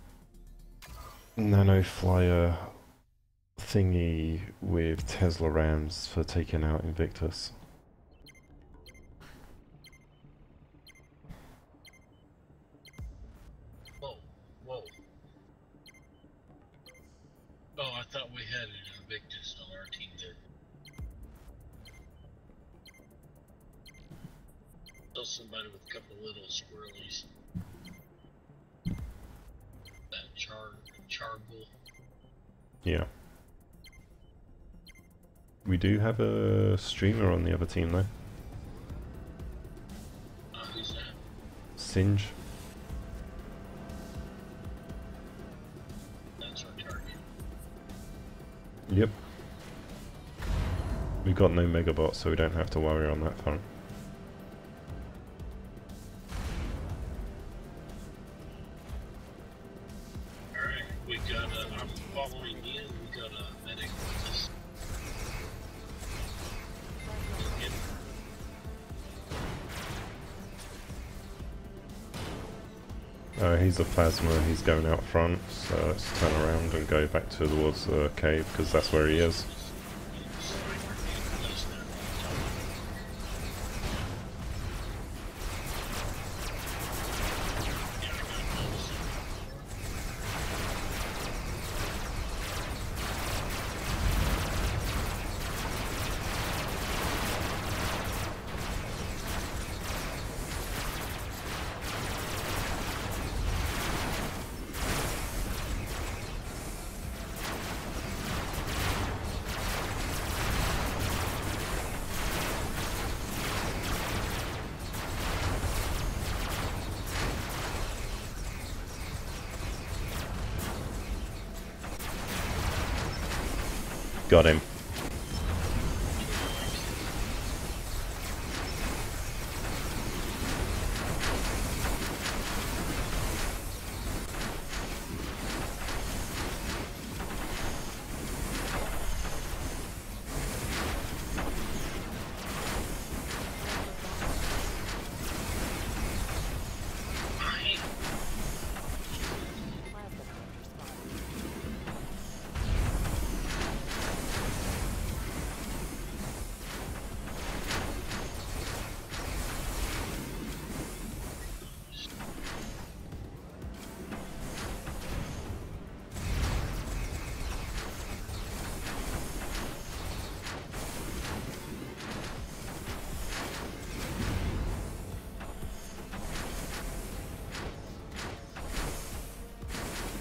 nano flyer thingy with Tesla Rams for taking out Invictus. Whoa, whoa. Oh, I thought we had an Invictus on our team there. Still somebody with a couple little squirrelies. That chargle. Yeah. We do have a streamer on the other team though. Who's that? Singe. That's our target. Yep. We've got no megabots, so we don't have to worry on that front. Alright, we got I'm following you, we got a medic with us. He's a plasma, he's going out front, so let's turn around and go back towards the cave, because that's where he is. Got him.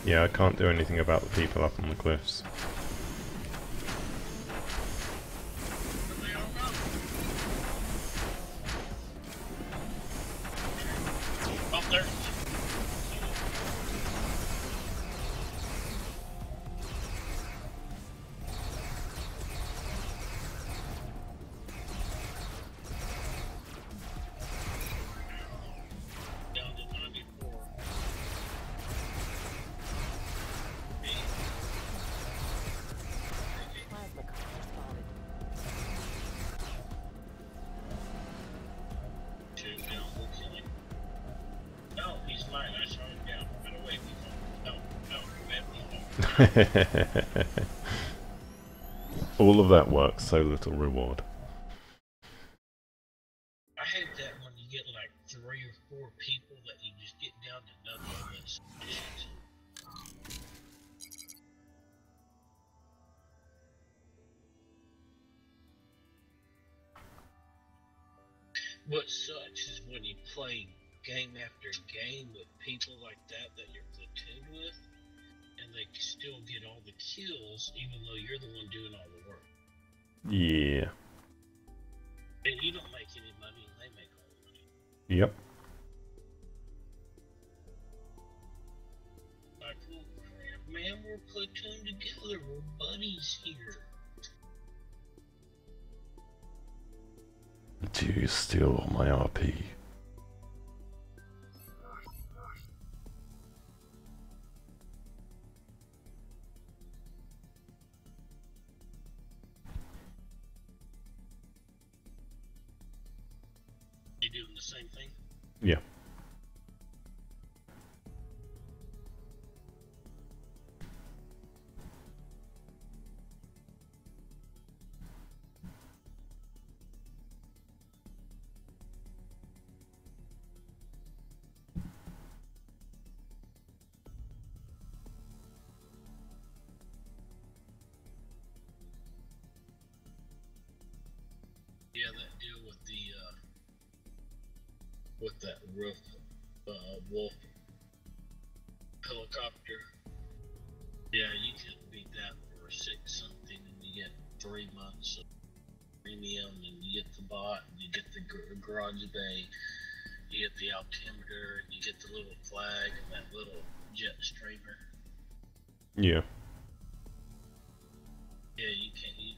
Yeah, I can't do anything about the people up on the cliffs. Oh, there. Down to 94. Plasma cutter spotted. Shoot him down, we'll kill him. No, he's mine. I shot him down. Run away from him. No, man, no. All of that work, so little reward. I hate that when you get like 3 or 4 people that you just get down to nothing but submissions. What sucks is when you play game after game with people like that you're platooned with, and they still get all the kills even though you're the one doing all the work. Yeah. And you don't make any money, and they make all the money. Yep. Like, well, crap, man, we're platooned together. We're buddies here. Do you steal all my RP? You doing the same thing? Yeah. Yeah, that deal with the with that roof wolf helicopter. Yeah, you can beat that for 6 something, and you get 3 months of premium, and you get the bot, and you get the garage bay, you get the altimeter, and you get the little flag and that little jet streamer. Yeah. Yeah, you can't.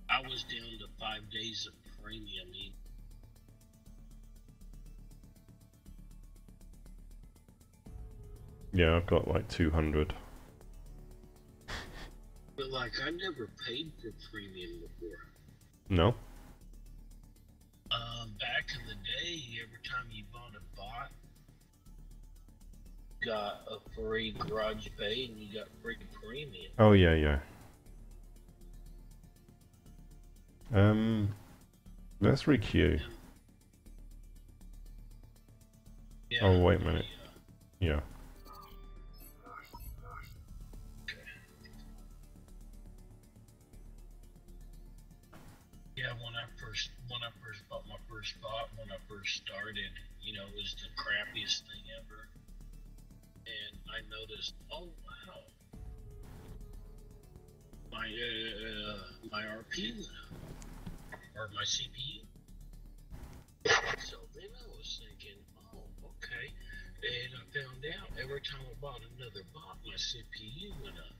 I was down to 5 days of premium. Yeah, I've got like 200. But like, I never paid for premium before. No? Back in the day, every time you bought a bot, you got a free garage bay and you got free premium. Oh yeah, yeah. Let's re-queue. Yeah, Oh, wait a minute. Yeah. Yeah, when I first bought my first bot, when I first started, you know, it was the crappiest thing ever. And I noticed, oh wow, my RP went up, or my CPU. So then I was thinking, oh, okay. And I found out every time I bought another bot, my CPU went up.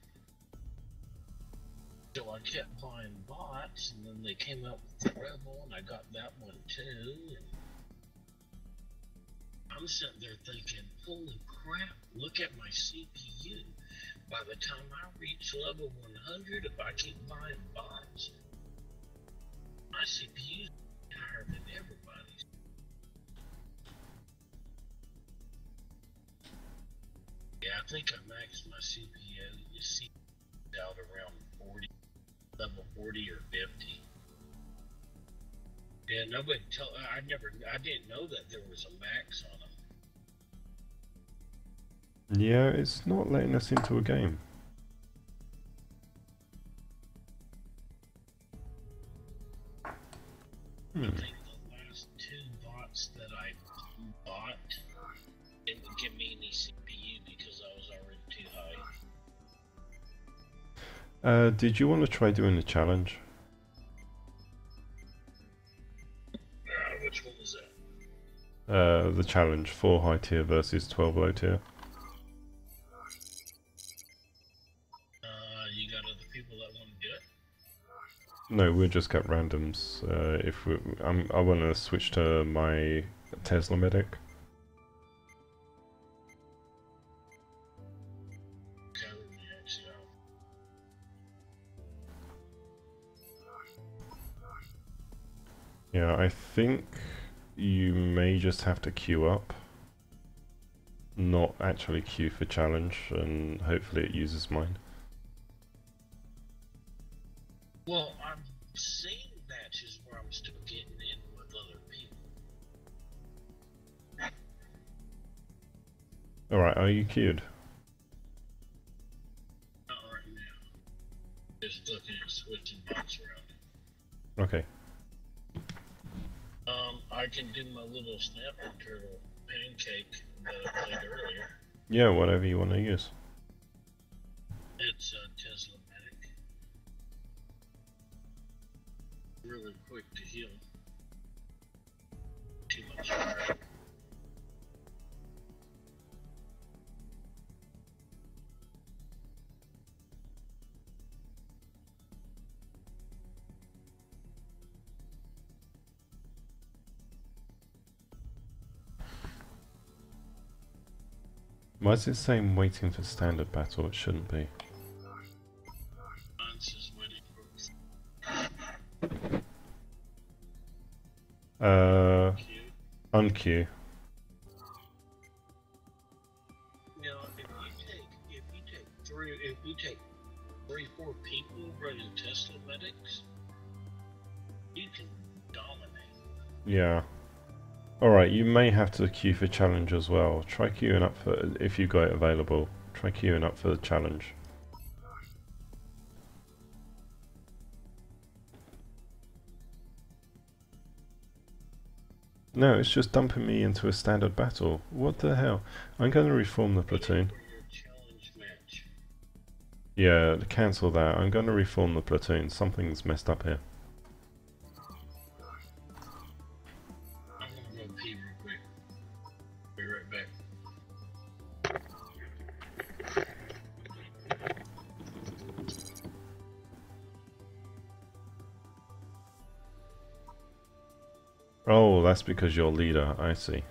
So I kept buying bots, and then they came out with the Rebel, and I got that one too. And I'm sitting there thinking, holy crap, look at my CPU. By the time I reach level 100, if I keep buying bots, my CPU's higher than everybody's. Yeah, I think I maxed my CPU out around 40, level 40 or 50. Yeah, I didn't know that there was a max on them. Yeah, it's not letting us into a game. I think the last 2 bots that I bought didn't give me any CPU because I was already too high. Did you want to try doing the challenge? Which one was that? The challenge, 4 high tier versus 12 low tier. You got other people that want to do it? No, we'll just get randoms. I want to switch to my Tesla medic. Okay, let me exit out. Yeah, I think you may just have to queue up. Not actually queue for challenge, and hopefully it uses mine. Well, I'm seeing matches where I'm still getting in with other people. Alright, are you queued? Not right now. Just looking at switching bots around. Okay. I can do my little snapper turtle pancake that I played earlier. Yeah, whatever you want to use. It's a Tesla medic. Really quick to heal. Too much fire. Why is it saying waiting for standard battle? It shouldn't be. Mine says waiting Uh, for queue. unqueue. Now, if you take 3-4 people running Tesla medics, you can dominate. Yeah. Alright, you may have to queue for challenge as well. Try queuing up for, if you got it available, try queuing up for the challenge. No, it's just dumping me into a standard battle. What the hell? I'm going to reform the platoon. Yeah, cancel that. I'm going to reform the platoon. Something's messed up here. I'm gonna go pee real quick. Be right back. Oh, that's because you're leader. I see.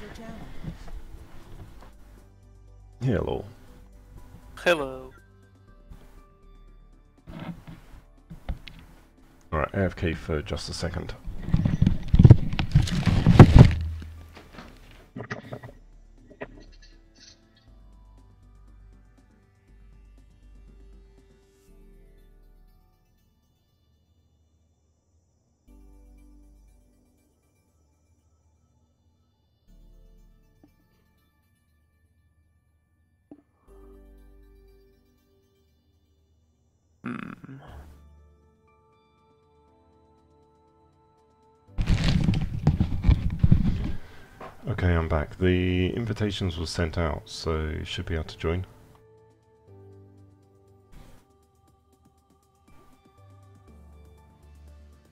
joined your channel. Hello. Hello. Alright, AFK for just a second. Okay, I'm back. The invitations were sent out, so you should be able to join.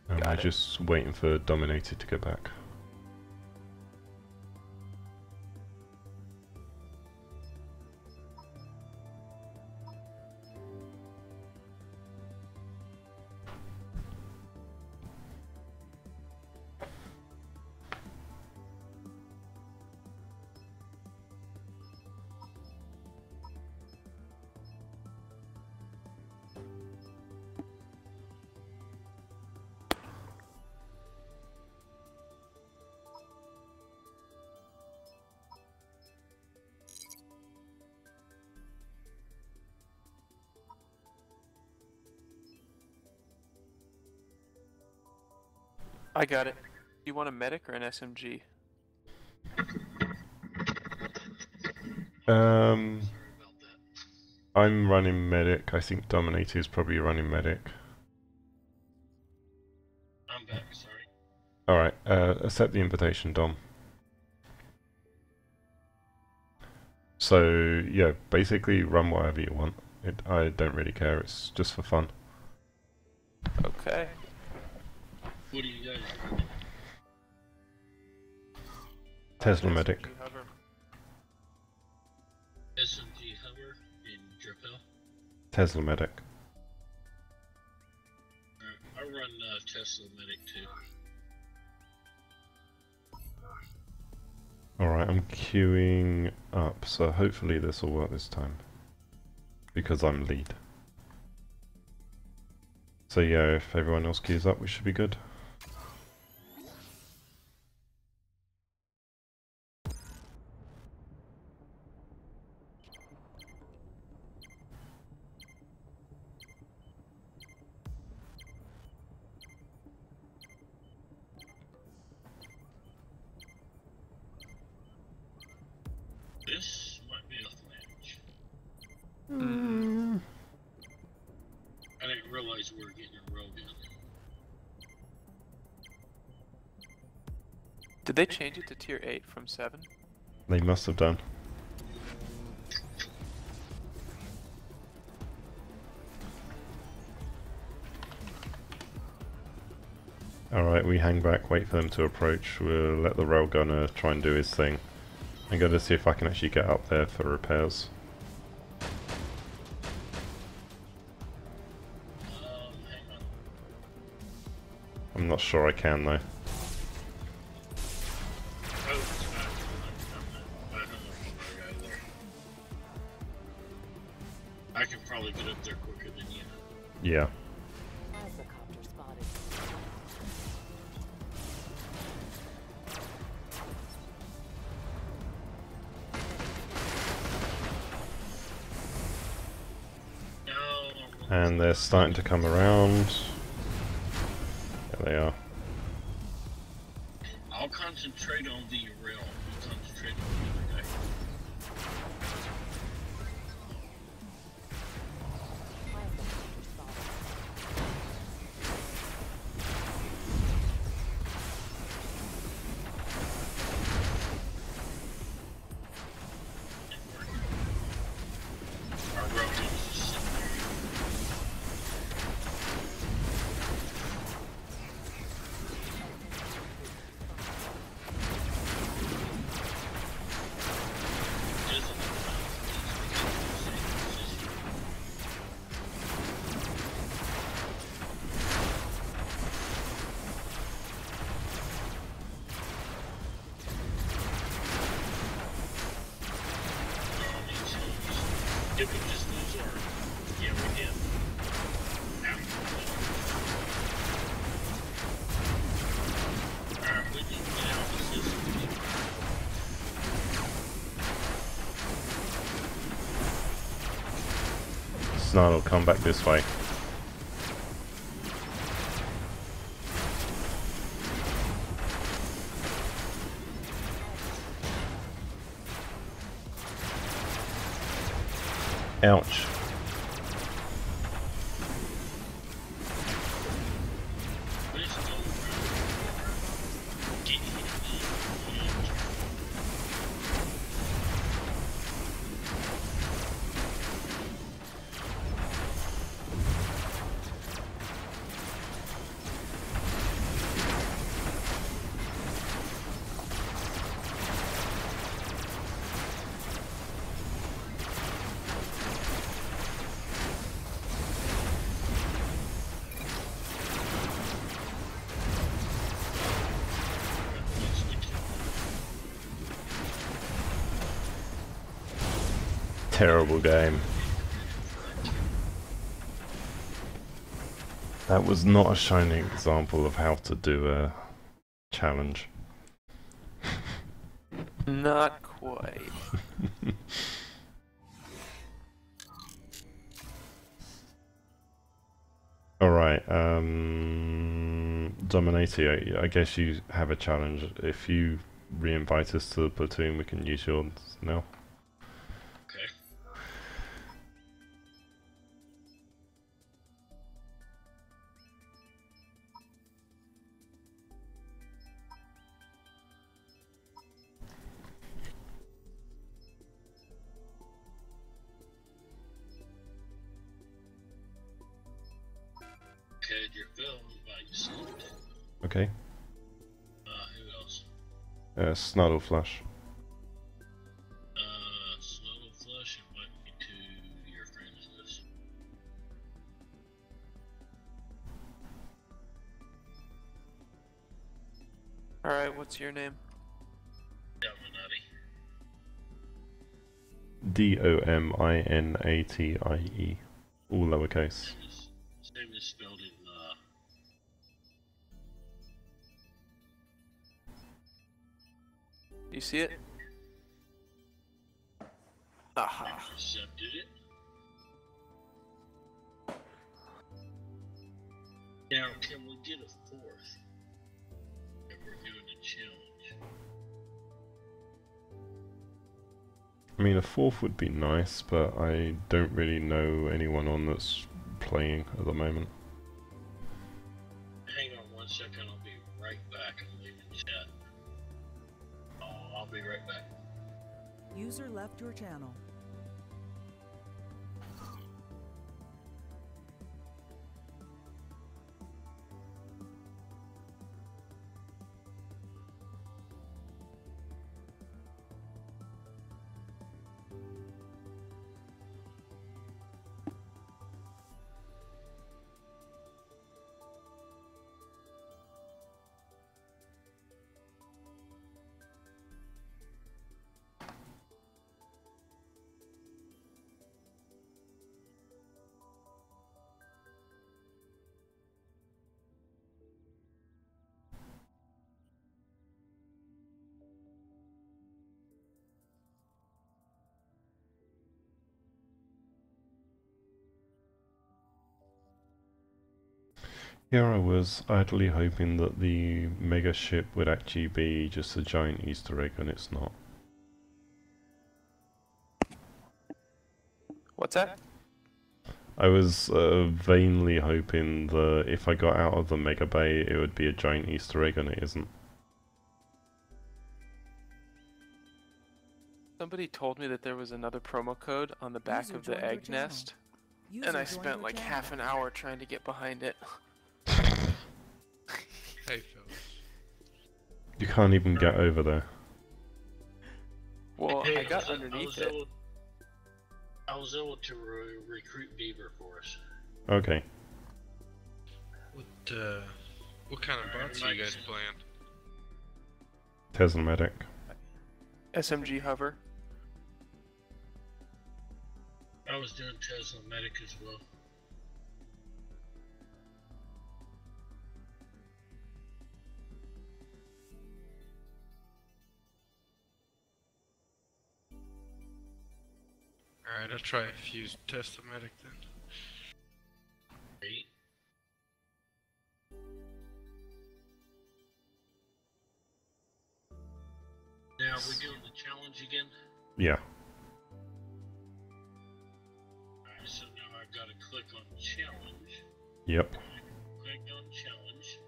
I'm just waiting for Dominated to get back. I got it. Do you want a medic or an SMG? I'm running medic. I think Dominator is probably running medic. I'm back, sorry. Alright, accept the invitation, Dom. So, yeah, basically run whatever you want. I don't really care, it's just for fun. Okay. What do you guys running? Tesla medic. SMG hover. SMG Hover in Drapel? Tesla medic. I run Tesla Medic too. Alright, I'm queuing up, so hopefully this will work this time. Because I'm lead. So yeah, if everyone else queues up, we should be good. This might be a flange. I didn't realize we were getting a Rogan. Did they change it to tier 8 from 7? They must have done. Alright, we hang back, wait for them to approach. We'll let the railgunner try and do his thing. I'm going to see if I can actually get up there for repairs. Hang on. I'm not sure I can though. Oh, it's back. I don't know if I'm there. I can probably get up there quicker than you. Yeah. Plasmacopter spotted. No. And they're starting to come around. There they are. I'll concentrate on the rail. You concentrate on the other guy. Plasmacopter spotted. Our road is just sitting there. Did we just lose our... Yeah, we did. Ow. Alright, we need to get out of the system. Snarl will come back this way. Ouch. Let's go around. Get you to Terrible game. That was not a shining example of how to do a challenge. Not quite. Alright, Dominator, I guess you have a challenge. If you re-invite us to the platoon, we can use yours now. Okay. Okay, your film invite sent. Okay. Who else? Snuddle Flush. Snuggle Flush invite me to your friends list. Alright, what's your name? Dominati. Dominatie. All lowercase. Same is spelled in, You see it? Aha. accepted it. Now, can we get a fourth? If we're doing a challenge. I mean, a fourth would be nice, but I don't really know anyone on that's playing at the moment. Hang on 1 second, I'll be right back. I'm leaving chat. Oh, I'll be right back. User left your channel. Here I was idly hoping that the mega ship would actually be just a giant Easter egg, and it's not. What's that? I was vainly hoping that if I got out of the mega bay, it would be a giant Easter egg, and it isn't. Somebody told me that there was another promo code on the back User of the joined your egg channel. nest, User and I joined spent your like channel. half an hour trying to get behind it. Hey, fellas. You can't even get over there. Well, Hey, I got was underneath it. I was able to recruit Beaver for us. Okay. What kind of bots are you guys playing? Tesla Medic. SMG hover. I was doing Tesla Medic as well. Alright, I'll try a fuse Tesla Medic then. Great. Now, are we doing the challenge again? Yeah. Alright, so now I've got to click on challenge. Yep. Click on challenge.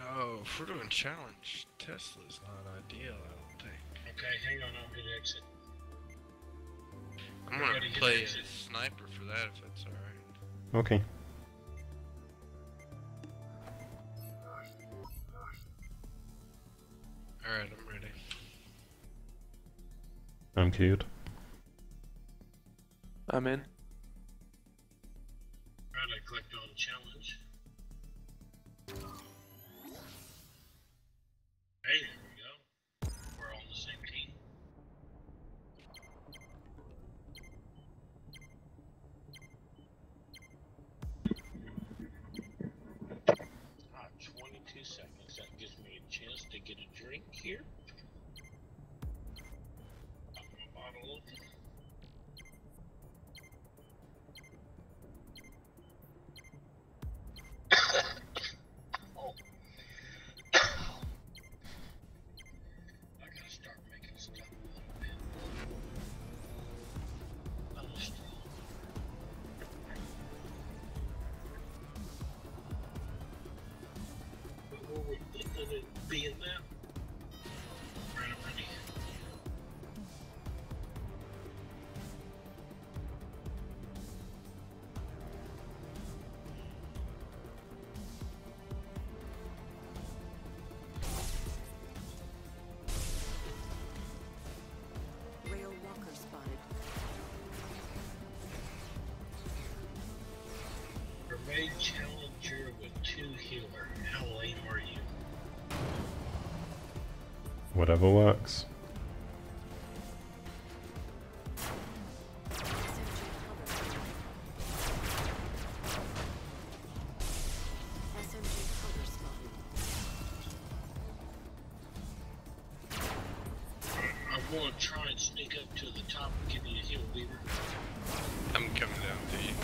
Oh, if we're doing challenge, Tesla's not ideal, I don't think. Okay, hang on, I'll hit exit. I'm Gotta gonna hit play exit. a sniper for that if that's alright. Okay. Alright, I'm ready. I'm queued. I'm in. Alright, I clicked on challenge. Hey, there we go. We're on the same team. Ah, 22 seconds. That gives me a chance to get a drink here. Pop my bottle open. Oh. I gotta start making stuff a little bit strong. But where we looking at being now? Right, I'm ready. Rail walker spotted. Remain challenger with 2 healer. How lame are you? Whatever works. SMG hover. SMG hover spotted. I'm gonna try and sneak up to the top and give you a heal, Weaver. I'm coming down to you.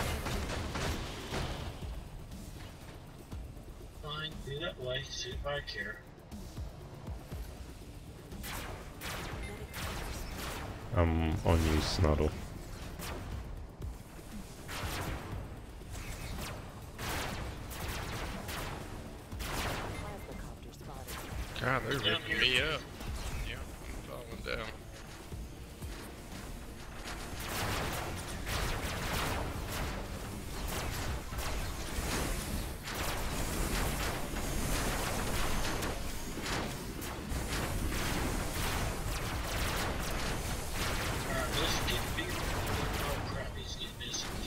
Fine, do that way, see if I care. I'm on you, Snuddle. Plasmacopter spotted. God, they're Down ripping me up. Yep, I'm falling down. Alright, let's get big. Oh crap, he's getting SMG.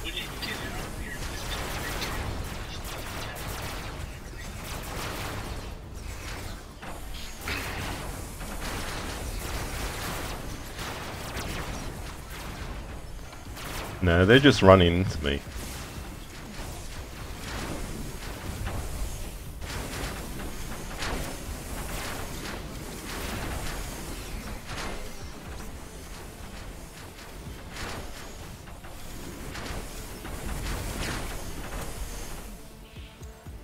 We need to get out of here and just go No, they're just running into me.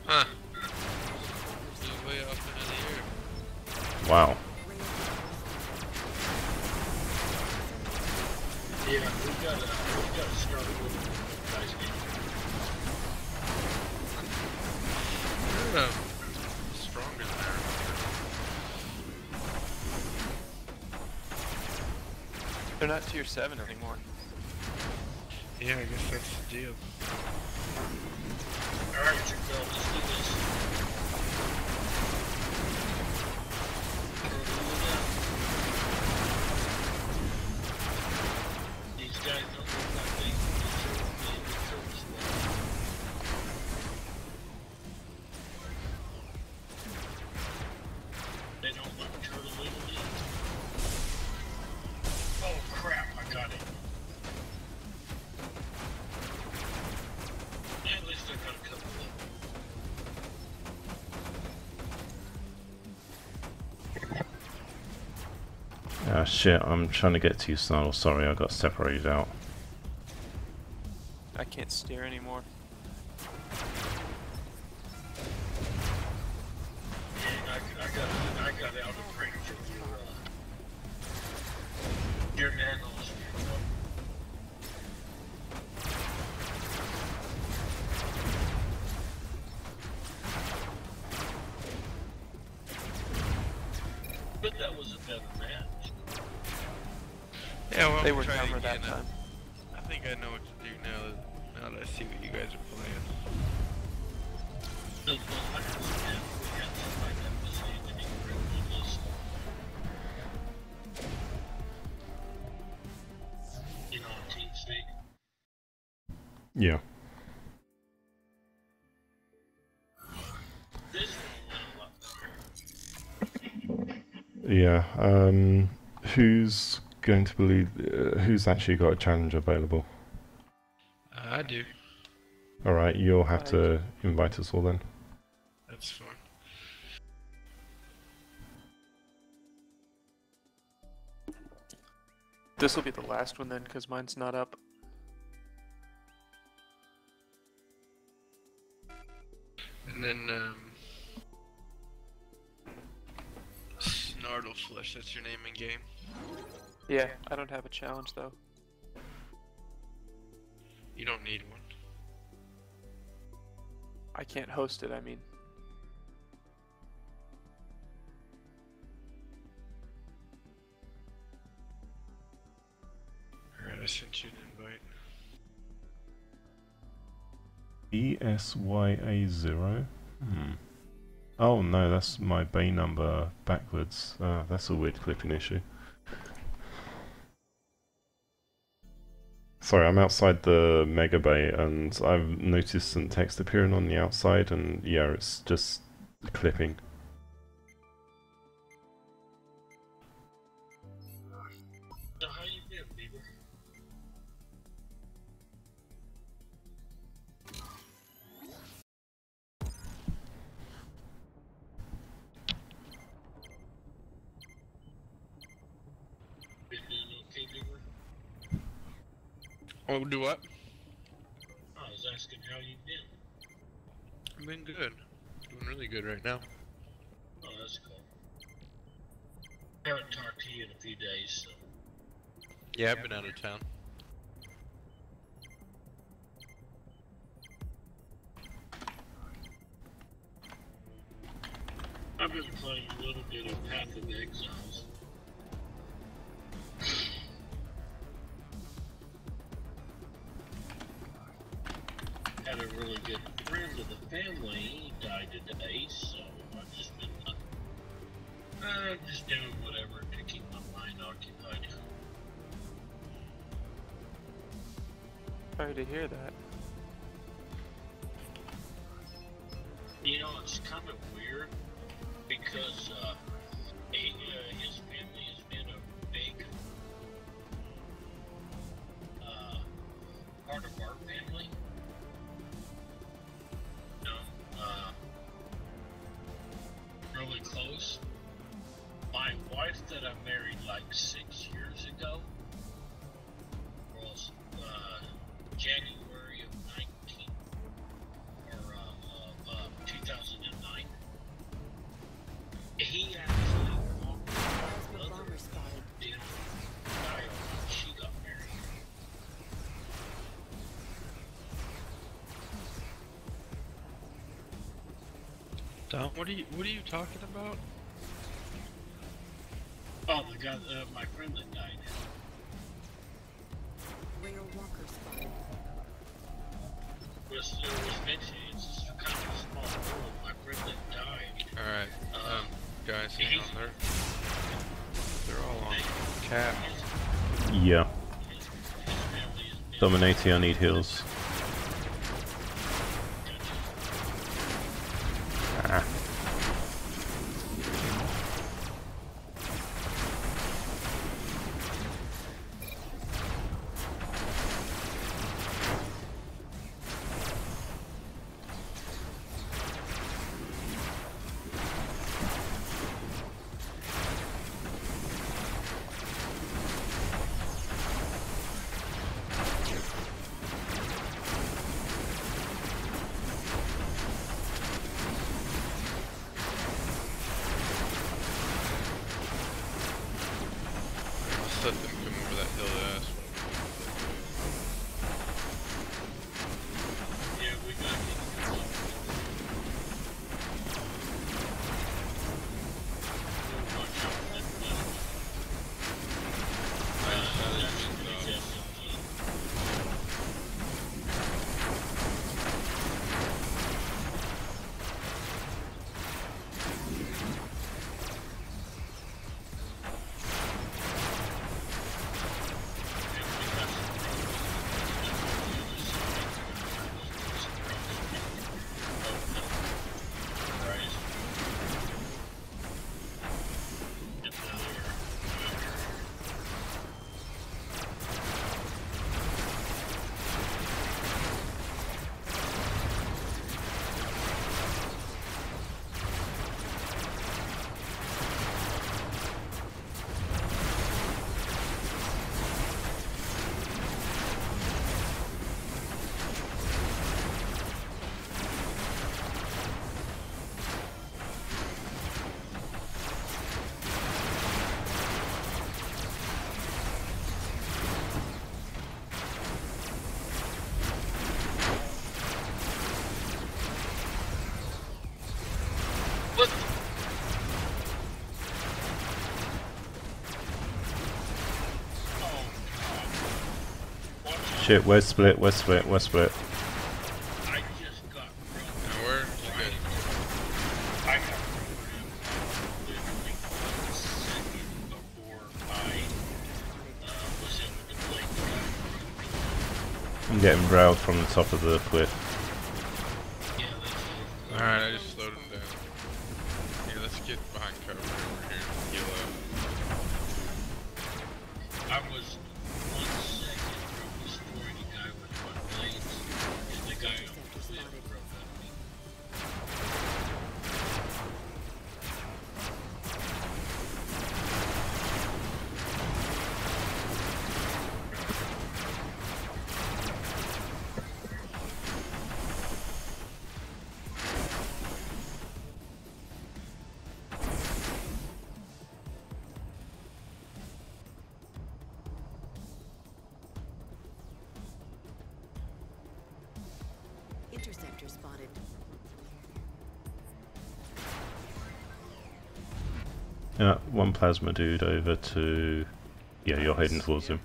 Huh. Flew way off into the air. Wow. Yeah, we gotta start with guys They're stronger than I remember. They're not tier 7 anymore. Yeah, I guess that's the deal. Alright, Jaquel, let's do this. These guys don't look like they deserve to be in the service well. They don't look totally elite. Oh crap, I got Ah shit, I'm trying to get to you, Snarl. Sorry, I got separated out. I can't steer anymore. I got out of range of your nanos. But that was a better match. Yeah, well, They we'll were try dumber again. that time. I think I know what to do now that I see what you guys are playing. The last match we had somebody that was saying he really was, you know, on TeamSpeak. Yeah. This one went a lot better. Yeah. Who's going to believe? Who's actually got a challenge available? I do. All right, you'll have I to invite us all then. That's fine. This will be the last one then, because mine's not up. And then, Snartleflesh, that's your name in game. Yeah, I don't have a challenge though. You don't need one. I can't host it, I mean. Alright, I sent you an invite. ESYA0? Oh no, that's my bay number backwards. That's a weird clipping issue. Sorry, I'm outside the mega bay and I've noticed some text appearing on the outside and yeah, it's just clipping. So how you been, Beaver? Been doing okay, Beaver? Oh, do what? I was asking how you been. I've been good. Doing really good right now. Oh, that's cool. Haven't talked to you in a few days, so. Yeah, I've been out of town. I've been playing a little bit of Path of Exiles. Had a really good friend of the family. He died today, so I've just been just doing whatever to keep my mind occupied. Sorry to hear that. You know, it's kind of weird because his family has been a big part of our family. You know, really close. My wife that I married like 6 years ago was January of 2009. He actually walked Plasma another bomber spotted. dinner style when she got married. Don, what are you talking about? Oh, the guy, my friend that died. Rare walker spotted. Was mentioning it's just kind of a small world. My friend that died. Alright, guys, hang he's- on there. They're all on cap. Yeah. His family has been Dominating, I need heals. Ah. let them come over that hill to ask. Yeah, we got to go. Watch out for that gun. That's a good SMG. What? Oh, God. Shit, we're split, we're split, we're split. I just got Now where? You good? I got programmed literally 1 second before I was in with the blade guy. I'm getting browed from the top of the cliff. Yeah, that's Alright, I just slowed him down. Yeah, let's get behind cover over here and heal up. I was 1 second from destroying a guy with my blades, and the guy on the cliff broke up me. Interceptor spotted. One plasma dude over to... Yeah, you're heading towards him.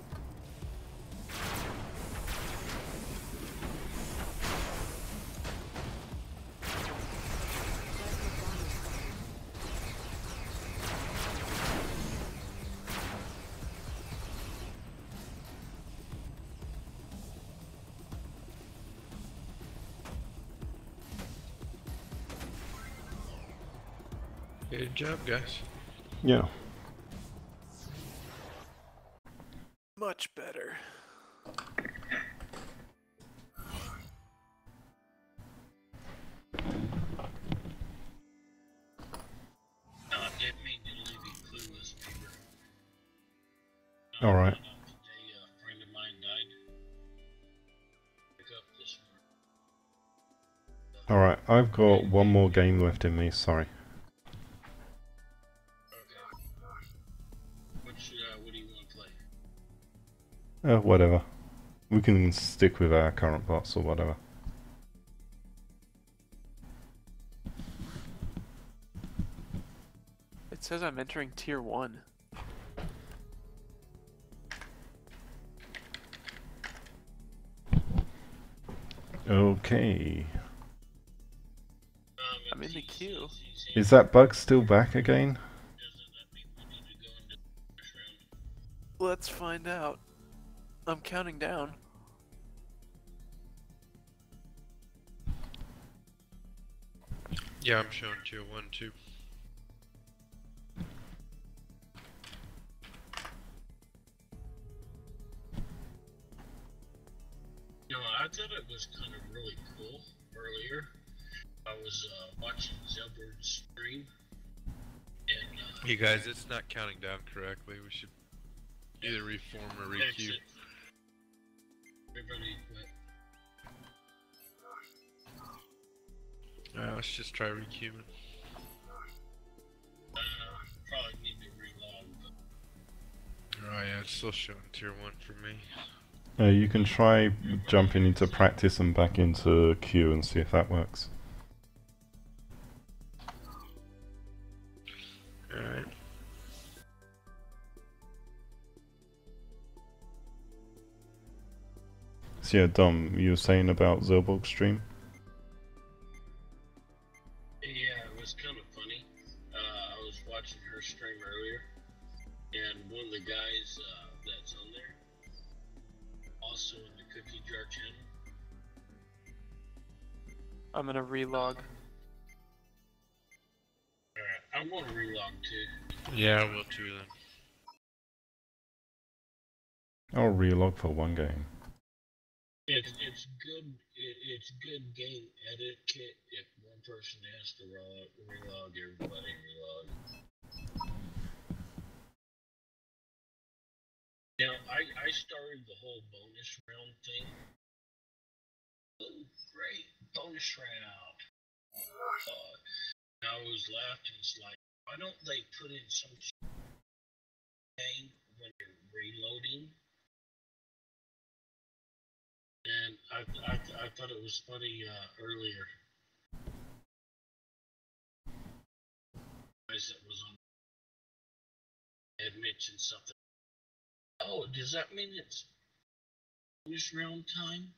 Good job, guys. Yeah. Much better. No, I didn't mean to leave you clueless, Beaver. Alright. Today, a friend of mine died. Pick up this one. Alright, I've got one more game left in me, sorry. What do you want to play? Whatever. We can stick with our current bots or whatever. It says I'm entering tier 1. Okay. I'm in the queue. Is that bug still back again? Let's find out. I'm counting down. Yeah, I'm showing tier 1 too. You know, I thought it was kind of really cool earlier. I was watching Zelber's stream, and You guys, it's not counting down correctly. We should either reform or fix requeue. it. Everybody quit. Alright, let's just try requeuing. Probably need to relog, but Alright, yeah, it's still showing tier 1 for me. You can try jumping into practice and back into queue and see if that works. Alright. So yeah, Dom, you were saying about Zilborg's stream? Yeah, it was kind of funny. I was watching her stream earlier, and one of the guys that's on there, also in the Cookie Jar channel. I'm gonna relog. Alright, I want to relog too. Yeah, I will too then. I'll relog for one game. It's good. It's good game etiquette if one person has to relog, everybody relog. Now I started the whole bonus round thing. Oh, great bonus round! I was laughing. It's like, why don't they put in some game when you're reloading? And I thought it was funny earlier. Guys that was on had mentioned something. Oh, does that mean it's bonus round time?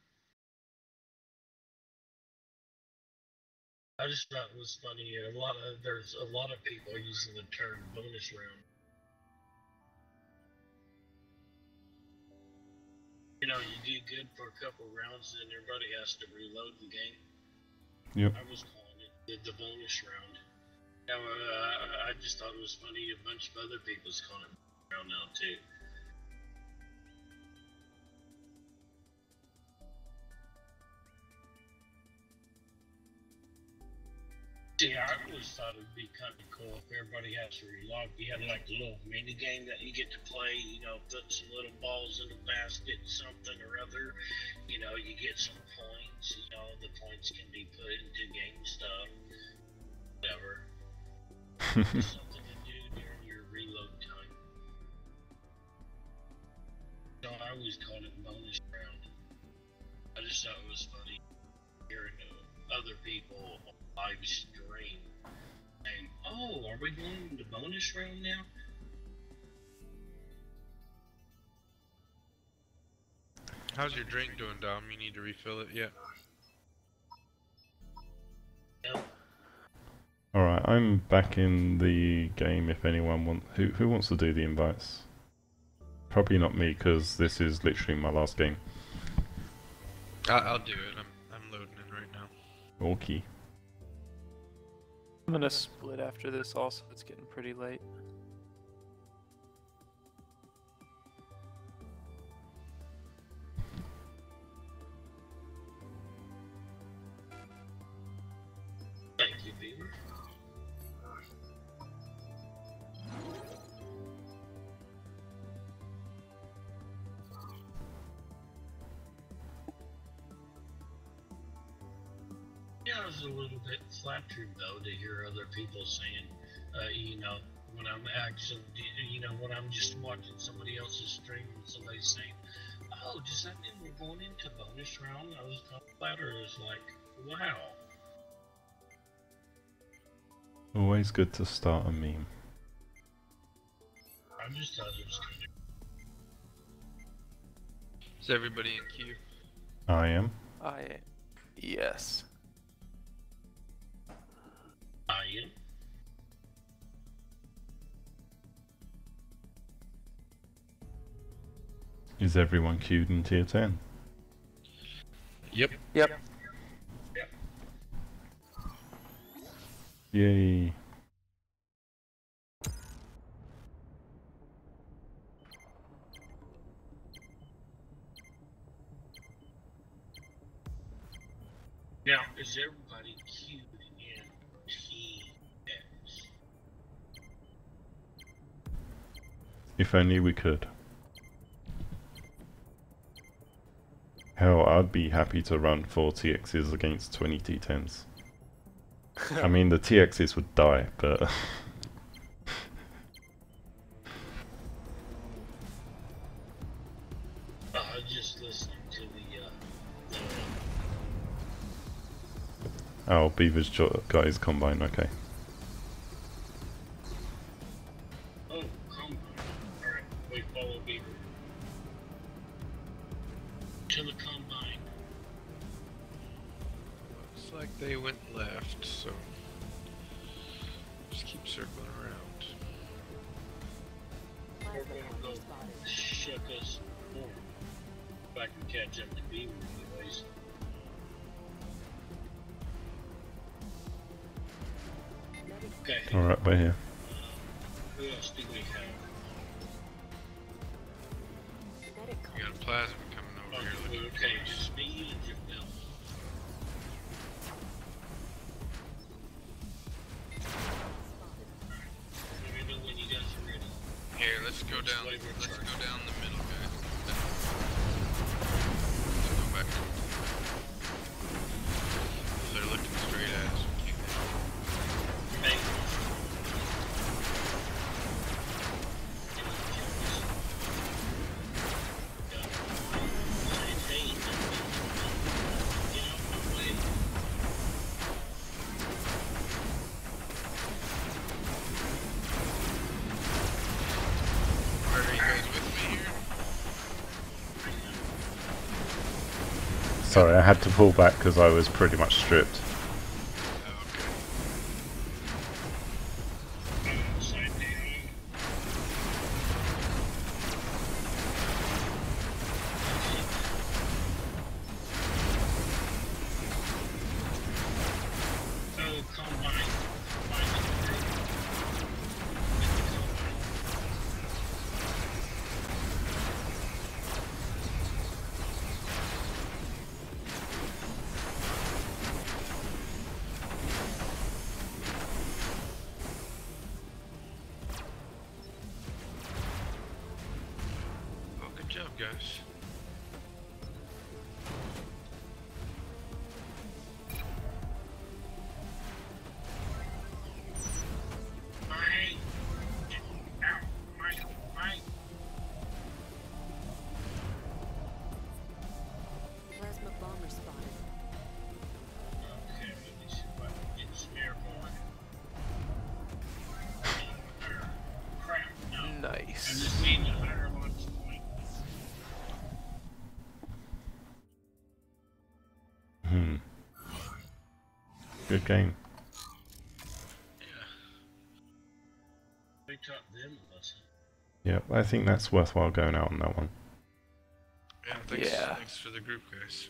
I just thought it was funny. There's a lot of people using the term bonus round. You know, you do good for a couple rounds, and everybody has to reload the game. Yep. I was calling it the bonus round. Now, I just thought it was funny. A bunch of other people's calling it round now too. See, I always thought it'd be kind of cool if everybody has to relog. You had like a little mini game that you get to play, you know, put some little balls in a basket, something or other. You know, you get some points, you know, the points can be put into game stuff, whatever. Something to do during your reload time. So I always called it bonus round. I just thought it was funny hearing other people live stream and, oh, are we going into bonus round now? How's your drink doing, Dom? You need to refill it yet? No. Alright, I'm back in the game if anyone who wants to do the invites? Probably not me, because this is literally my last game. I'll do it. I'm loading in right now. Okay. I'm gonna split after this also, it's getting pretty late. Thank you, Beaver. Yeah, I was a little bit flattered though to hear other people saying, you know, when I'm actually, you know, when I'm just watching somebody else's stream and somebody's saying, oh, does that mean we're going into bonus round? I was kind of flattered. I was like, wow. Always good to start a meme. I just thought it was kind of. Is everybody in queue? I am. Yes. I am. Is everyone queued in tier 10? Yep. Yep. Yay. Now, is everybody queued in TX? If only we could. Hell, I'd be happy to run 4 TXs against 20 T10s. I mean, the TXs would die, but... just listening to the Oh, Beaver's got his combine, okay. oh, combine. Alright, we follow Beaver. To the combine. Looks like they went left, so just keep circling around. Plasma bomber spotted. Shook us more. If I can catch up to Beaver anyways. Okay. Alright, we're here. Who else do we have? Medic We got a plasma coming over here looking Okay, close. just me and Jamil. Let me know when you guys are ready. Here, let's go down. Wait, we're Let's charging. go down the middle, guys. Let's go back. They're looking straight at us. We can't Hey. Are you guys with me here? Sorry, I had to pull back because I was pretty much stripped. Oh, okay. Well, good job, guys. Plasma bomber spotted. Okay, let me see if I can get some airborne. Crap, no. I Nice. just need a higher launch point. Hmm. Good game. Yeah. We taught them a lesson. Yep, I think that's worthwhile going out on that one. Yeah, thanks, Yeah. thanks for the group, guys.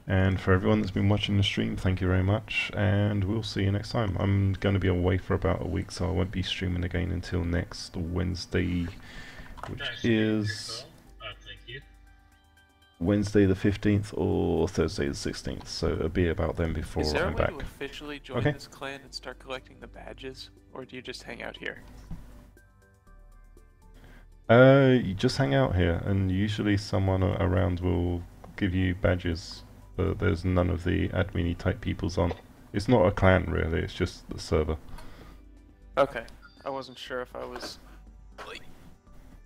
And for everyone that's been watching the stream, thank you very much, and we'll see you next time. I'm going to be away for about a week, so I won't be streaming again until next Wednesday, which Nice to meet you, is Phil. Thank you. Wednesday the 15th or Thursday the 16th, so it'll be about then before Is there a I'm way back. to officially join Okay. this clan and start collecting the badges, or do you just hang out here? You just hang out here, and usually someone around will give you badges, but there's none of the admin type peoples on. It's not a clan really, it's just the server. Okay, I wasn't sure if I was like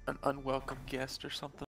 an unwelcome guest or something.